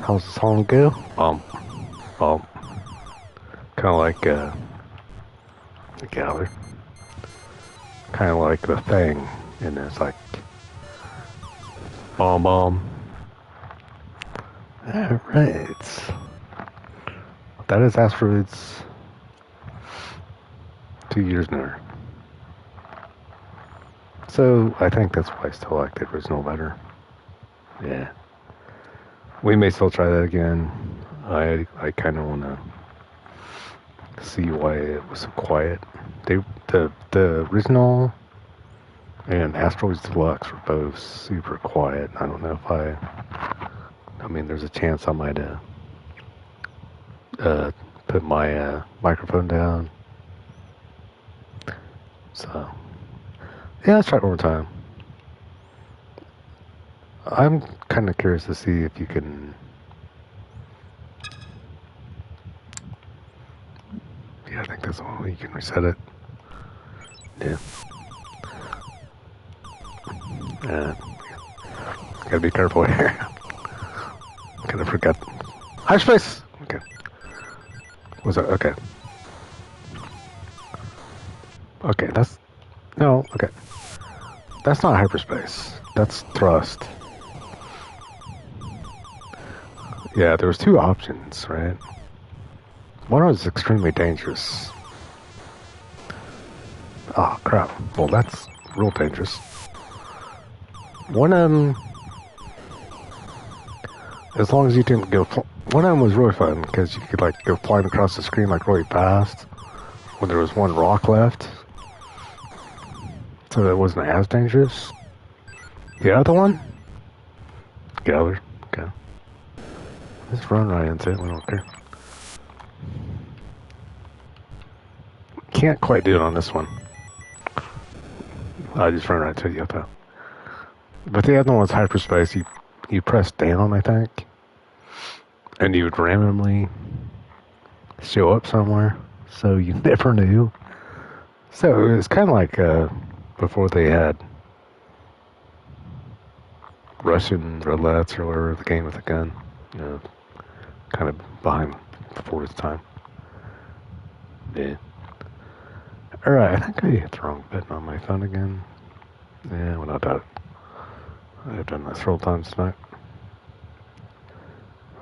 how's the song go? Bump. Kind of like the Gather. Kind of like the Thing. And it's like, bomb. Alright. That is Asteroids 2 years newer. So, I think that's why I still like the original better. Yeah. We may still try that again. I kind of want to see why it was so quiet. The original and Asteroids Deluxe were both super quiet. I don't know if I mean, there's a chance I might put my microphone down. So, yeah, let's try it one more time. I'm kind of curious to see if you can... Yeah, I think that's the only way you can reset it. Yeah. Gotta be careful here. Kind of forgot. Hyperspace! Okay. Was that? Okay. Okay, that's... No, okay. That's not hyperspace. That's thrust. Yeah, there was two options, right? One was extremely dangerous. Oh, crap. Well, that's real dangerous. One of them... As long as you didn't go... One of them was really fun, because you could, like, go flying across the screen, like, really fast. When there was one rock left. So it wasn't as dangerous. The other one? Gather. Okay. Just run right into it. We don't care. Can't quite do it on this one. I just run right to you, though. But the other one's hyperspace. You press down, I think. And you would randomly show up somewhere. So you never knew. So it was kind of like before they had Russian roulettes or whatever, the game with a gun. You know, kind of behind before its time. Yeah. Alright, I think I hit the wrong button on my phone again. Yeah, well, not that. I've done this several times tonight.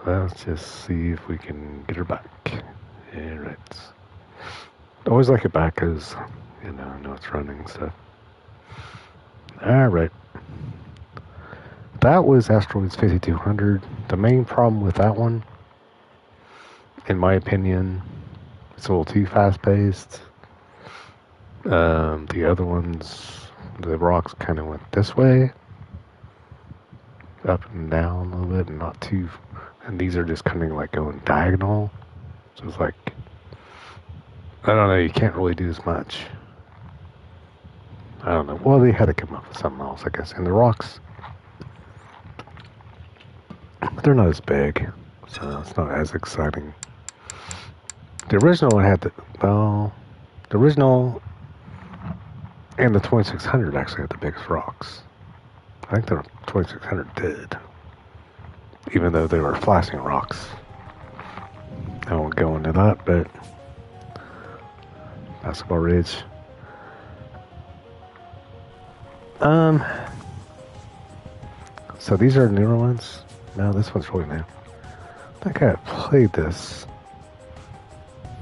Let's just see if we can get her back. Yeah, right. I always like it back because, you know, I know it's running and stuff. Alright. That was Asteroids 5200. The main problem with that one, in my opinion, it's a little too fast-paced. The other ones, the rocks kind of went this way, up and down a little bit, and not too. And these are just kind of like going diagonal. So it's like, I don't know, you can't really do as much. I don't know. Well, they had to come up with something else, I guess. And the rocks, they're not as big, so it's not as exciting. The original one had the original and the 2600 actually had the biggest rocks. I think the 2600 did, even though they were flashing rocks. I won't go into that, but Basketball Ridge. So these are newer ones. No, this one's really new. I think I played this.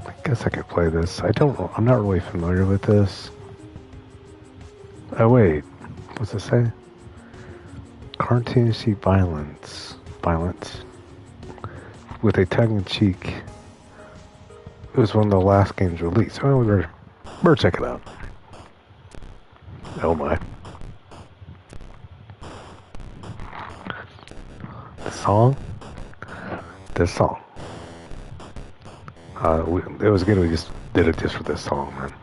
I guess I could play this. I'm not really familiar with this. Oh wait, what's it say? Cartoonish violence. With a tongue-in-cheek. It was one of the last games released. Oh, we better check it out. Oh my. This song. It was good. We just did it just for this song, man.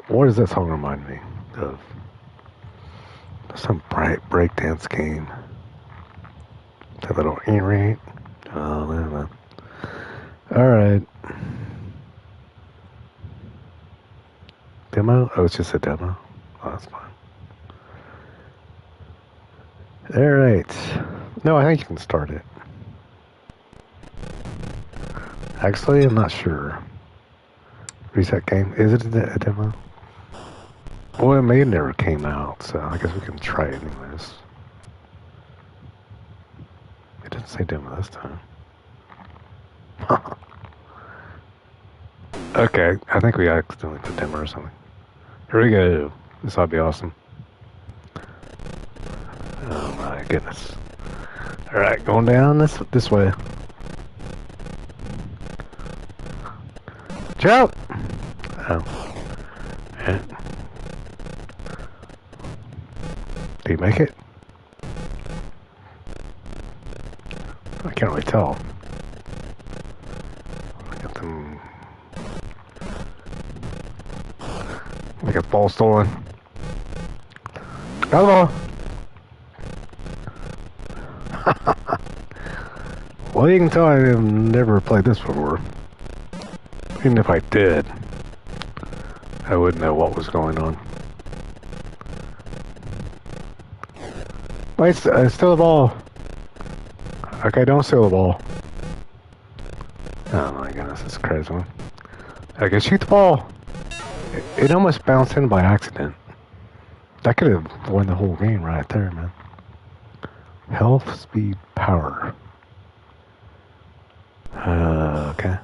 What does that song remind me of? Some bright breakdance game. That little rate. Oh man. All right. Demo? Oh, it's just a demo. Oh, that's fine. All right. No, I think you can start it. Actually, I'm not sure. Reset game. Is it a demo? Well, it may have never came out, so I guess we can try it anyways. It didn't say demo this time. Okay, I think we accidentally put demo or something. Here we go. This ought to be awesome. Oh my goodness. Alright, going down this way. Jump! Oh. Yeah. Do you make it? I can't really tell. I got them. I got ball stolen. Hello. Well, you can tell I've never played this before. Even if I did, I wouldn't know what was going on. Wait, steal the ball. Okay, don't steal the ball. Oh my goodness, this is crazy one. I can shoot the ball. It almost bounced in by accident. That could have won the whole game right there, man. Health, speed, power. Okay.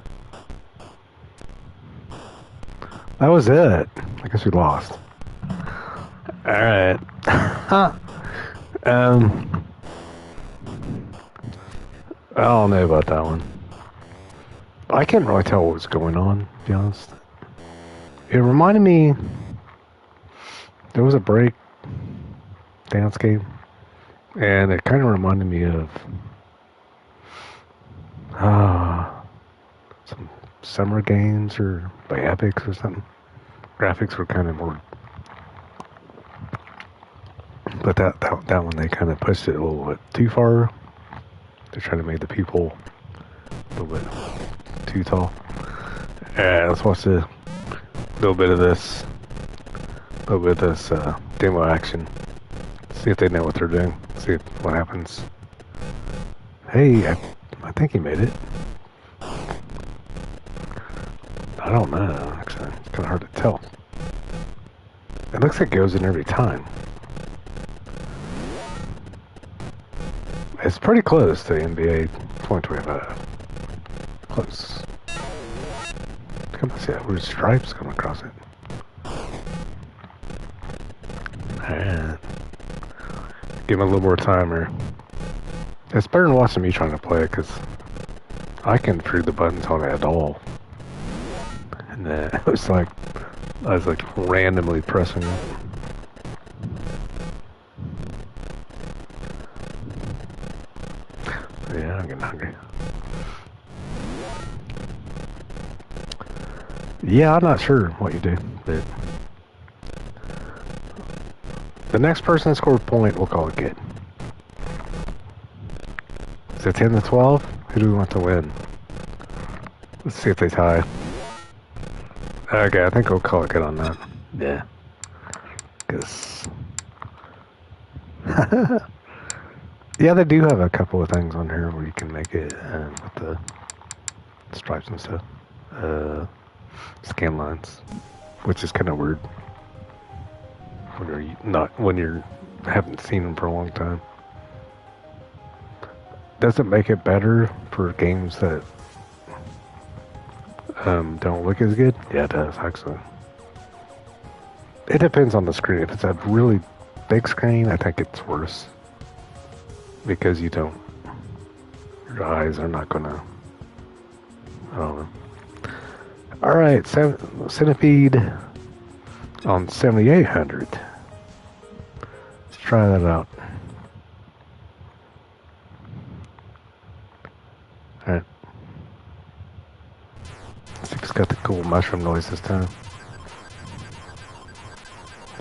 That was it. I guess we lost. Alright. I don't know about that one. I can't really tell what was going on, to be honest. It reminded me... There was a break dance game. And it kind of reminded me of... some summer games or by Epics or something. Graphics were kind of more... But that one, they kind of pushed it a little bit too far. They're trying to make the people a little bit too tall. Let's watch a little bit of this. Demo action. See if they know what they're doing. See what happens. Hey, I think he made it. I don't know, actually. It's kind of hard to tell. It looks like it goes in every time. It's pretty close to NBA 2025. Close. Come on, see that weird stripes coming across it. Alright. Give him a little more time here. It's better than watching me trying to play it, because I can't read the buttons on it at all. And it was like, I was like randomly pressing it. Yeah, I'm getting hungry. Yeah, I'm not sure what you do, but the next person that scored a point, we'll call it good. Is it 10 to 12? Who do we want to win? Let's see if they tie. Okay, I think we'll call it good on that. Yeah. Because... yeah, they do have a couple of things on here where you can make it with the stripes and stuff. Scan lines, which is kind of weird when you haven't seen them for a long time. Does it make it better for games that don't look as good? Yeah, it does, actually. It depends on the screen. If it's a really big screen, I think it's worse. Because your eyes are not gonna, I don't know. Alright, Centipede on 7800. Let's try that out. Alright. Let's see if it's got the cool mushroom noise this time.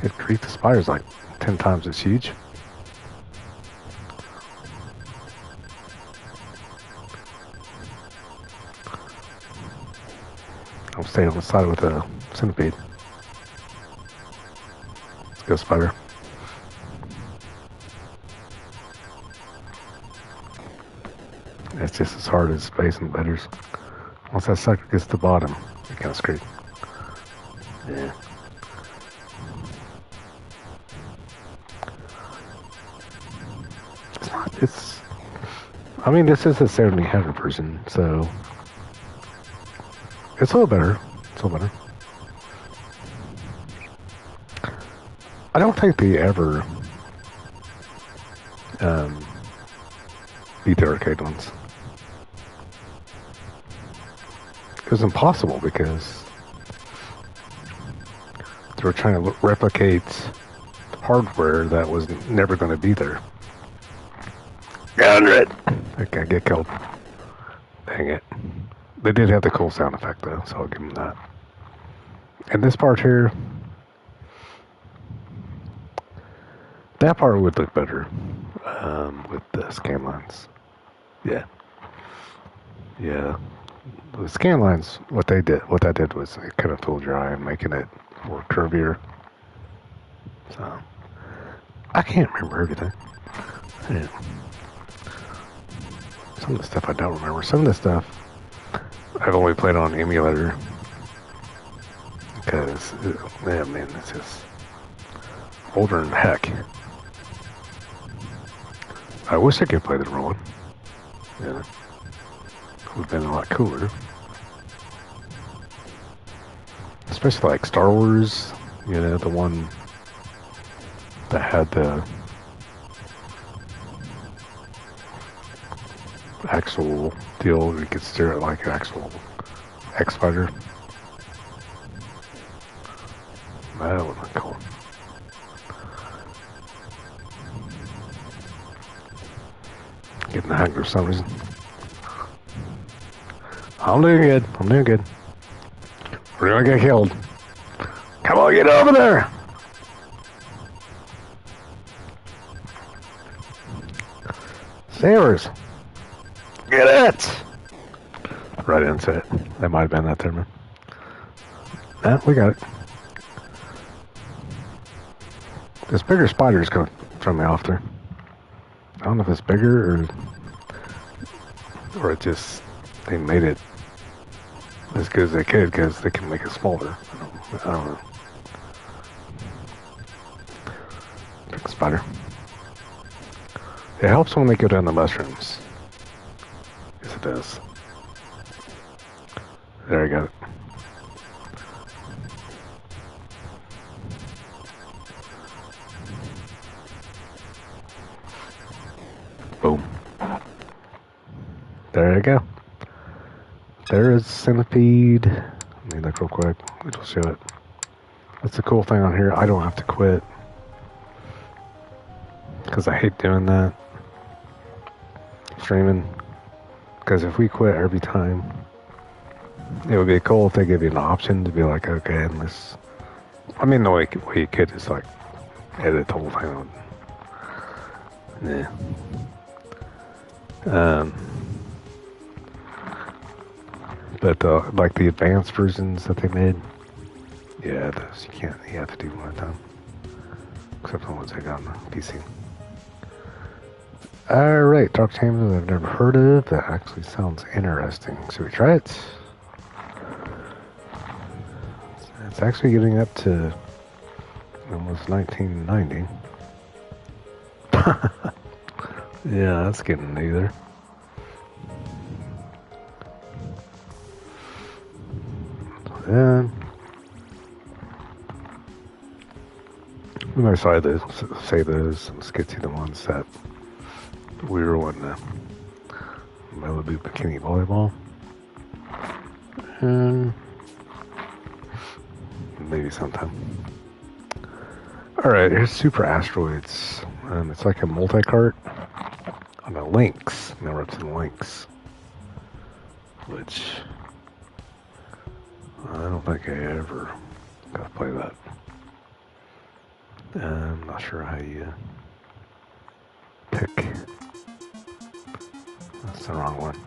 Good grief, the spider's like 10 times as huge. I'm staying on the side with a centipede. Let's go, spider. It's just as hard as space and letters. Once that sucker gets to the bottom, you're kind of screwed. Yeah. I mean, this is a 7000 version, so it's a little better. It's a little better. I don't think they ever beat the arcade ones. It was impossible because they were trying to replicate hardware that was never going to be there. Got it! Okay, get killed. Dang it. They did have the cool sound effect though, so I'll give them that. And this part here, that part would look better with the scan lines. Yeah. Yeah. The scan lines, what that did was it kind of fooled your eye, making it more curvier. So, I can't remember everything. Yeah. Some of the stuff I don't remember. Some of the stuff I've only played on emulator. Because, yeah, man, it's just older than heck. I wish I could play the real one. Yeah. It would have been a lot cooler. Especially like Star Wars, you know, the one that had the actual deal where you could steer it like an actual X-Fighter. That would be cool. Getting the hang for some reason. I'm doing good. I'm doing good. We're gonna get killed. Come on, get over there! Savers! Get it! Right into it. That might have been that there, man. Nah, we got it. This bigger spider is going to throw me off there. I don't know if it's bigger or it just, they made it as good as they could because they can make it smaller. I don't know. Big spider. It helps when they go down the mushrooms. Yes, it does. There I got it. Boom. There you go. There is Centipede. Let me look real quick. It'll show it. That's the cool thing on here. I don't have to quit. Because I hate doing that. Streaming. Because if we quit every time, it would be cool if they give you an option to be like, okay, unless... I mean, the way you could is like, edit the whole thing on. Yeah. But like the advanced versions that they made, yeah, those you have to do one at a time. Except the ones I got on the PC. Alright, Dark Chambers I've never heard of. That actually sounds interesting. Should we try it? It's actually getting up to almost 1990. Yeah, that's getting neither. And we might save those and skip to the ones that we were wanting to Malibu Bikini Volleyball. And maybe sometime. Alright, here's Super Asteroids. It's like a multi-cart on the links. Now we're up to the links. Which I don't think I ever got to play that. I'm not sure how you pick. That's the wrong one.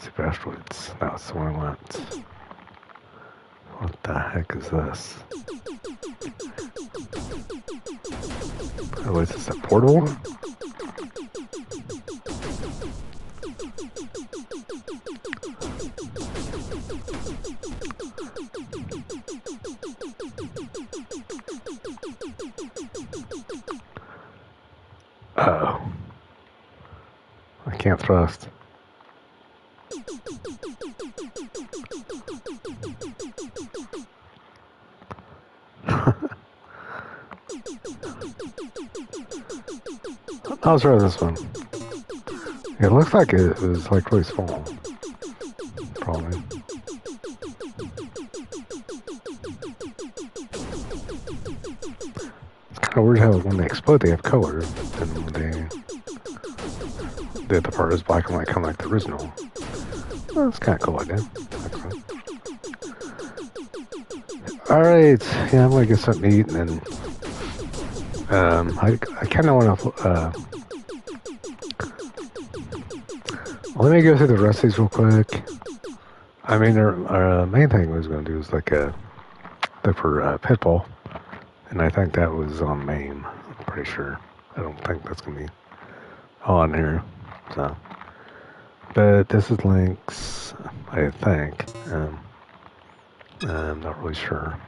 Super Asteroids. That's the one I want. What the heck is this? Oh, is this a portal? Uh-oh. I can't thrust. I'll try this one. It looks like it was like really small. Probably. It's kind of weird how when they explode they have color, and when the other part is black and white, kind of like the original. Well, it's kind of cool idea. Alright, yeah, I'm gonna get something to eat, and then I kind of want to let me go through the rest of these real quick. I mean, our main thing we was going to do is like look for Pitfall, and I think that was on MAME. I'm pretty sure. I don't think that's going to be on here. So, but this is links, I think. I'm not really sure.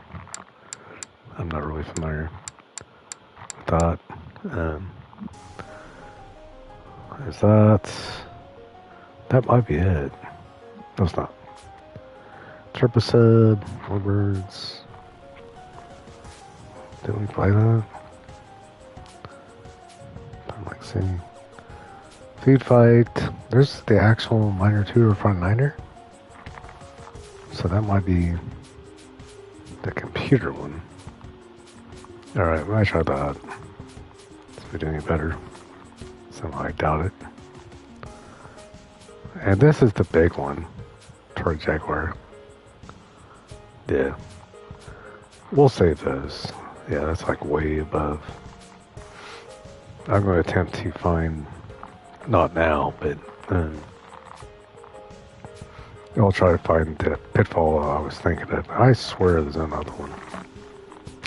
I'm not really familiar with that. Is that? That might be it. No, it's not. Turpicid, Warbirds. Didn't we play that? I'm like seeing. Feed Fight. There's the actual Miner 2 or Front Niner. So that might be the computer one. Alright, we might try that. See if we do any better. Somehow I doubt it. And this is the big one. Toy Jaguar. Yeah. We'll save those. Yeah, that's like way above. I'm going to attempt to find, not now, but I'll try to find the Pitfall I was thinking of. I swear there's another one.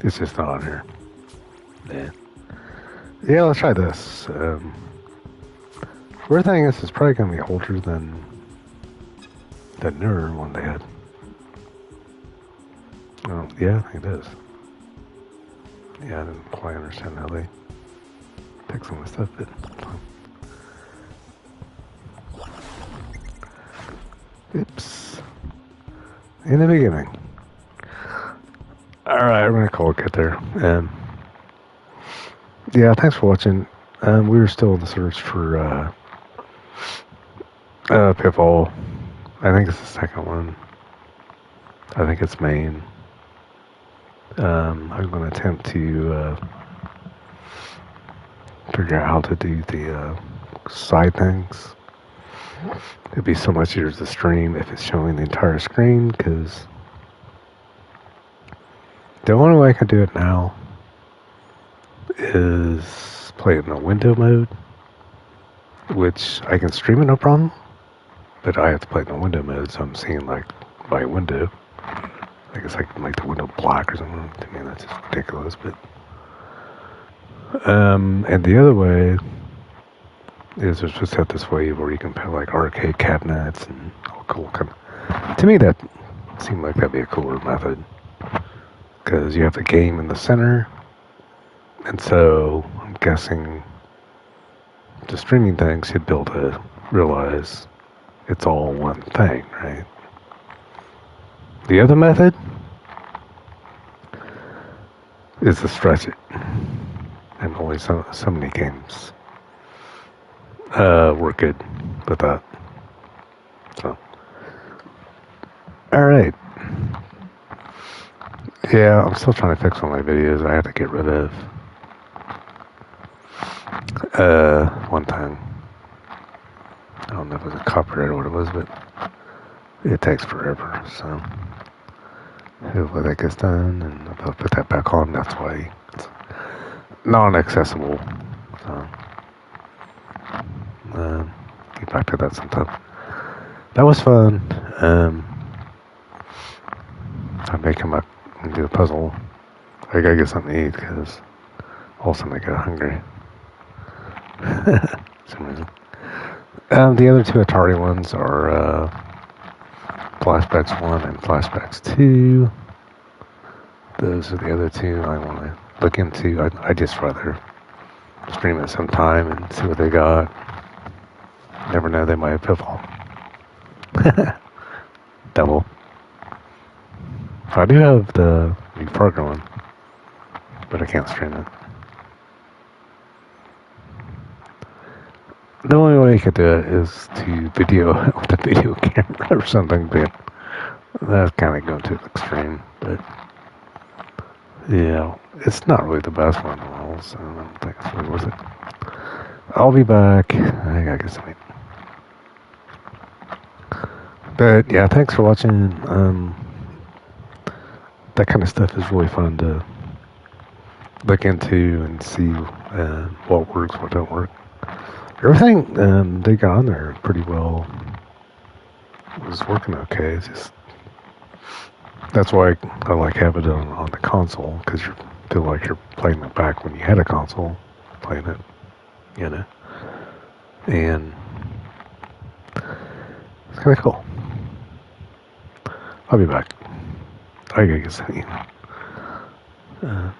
It's just not on here. Yeah. Yeah, let's try this. Weird thing is, it's probably going to be older than the newer one they had. Oh, yeah, I think it is. Yeah, I didn't quite understand how they pick some of the stuff, but oops. In the beginning. Alright, we're gonna call it good there. Yeah, thanks for watching. We were still in the search for Pitfall. I think it's the second one. I think it's main. I'm gonna attempt to figure out how to do the side things. It'd be so much easier to stream if it's showing the entire screen, because the only way I can do it now is play it in a window mode, which I can stream it no problem, but I have to play it in a window mode, so I'm seeing like my window. I guess I can make the window black or something. To me, that's just ridiculous. But and the other way is there's just set this way where you can put like arcade cabinets and all cool kind of. To me, that seemed like that'd be a cooler method, because you have the game in the center, and so I'm guessing the streaming things you'd be able to realize it's all one thing, right? The other method is to stretch it, and only so many games work good with that. So, all right. Yeah, I'm still trying to fix all my videos. I had to get rid of one time. I don't know if it was a copyright or what it was, but it takes forever. So hopefully that gets done, and if I put that back on, that's why it's non-accessible. So get back to that sometime. That was fun. I may come up and do a puzzle. I gotta get something to eat, because all of a sudden I got hungry. For some reason. The other two Atari ones are Flashbacks 1 and Flashbacks 2. Those are the other two I want to look into. I just rather stream it sometime and see what they got. Never know, they might have Pitfall. Double. I do have the new Parker one, but I can't stream it. The only way you could do it is to video with a video camera or something, but that's kind of going to the extreme. But yeah, it's not really the best one in the world, so I don't think it's really worth it. I'll be back. I gotta get something. But yeah, thanks for watching. That kind of stuff is really fun to look into and see what works, what don't work. Everything they got on there pretty well. It was working okay. It's just that's why I like having it on the console, because you feel like you're playing it back when you had a console, playing it, you know. And it's kind of cool. I'll be back. I gotta get something. Yeah.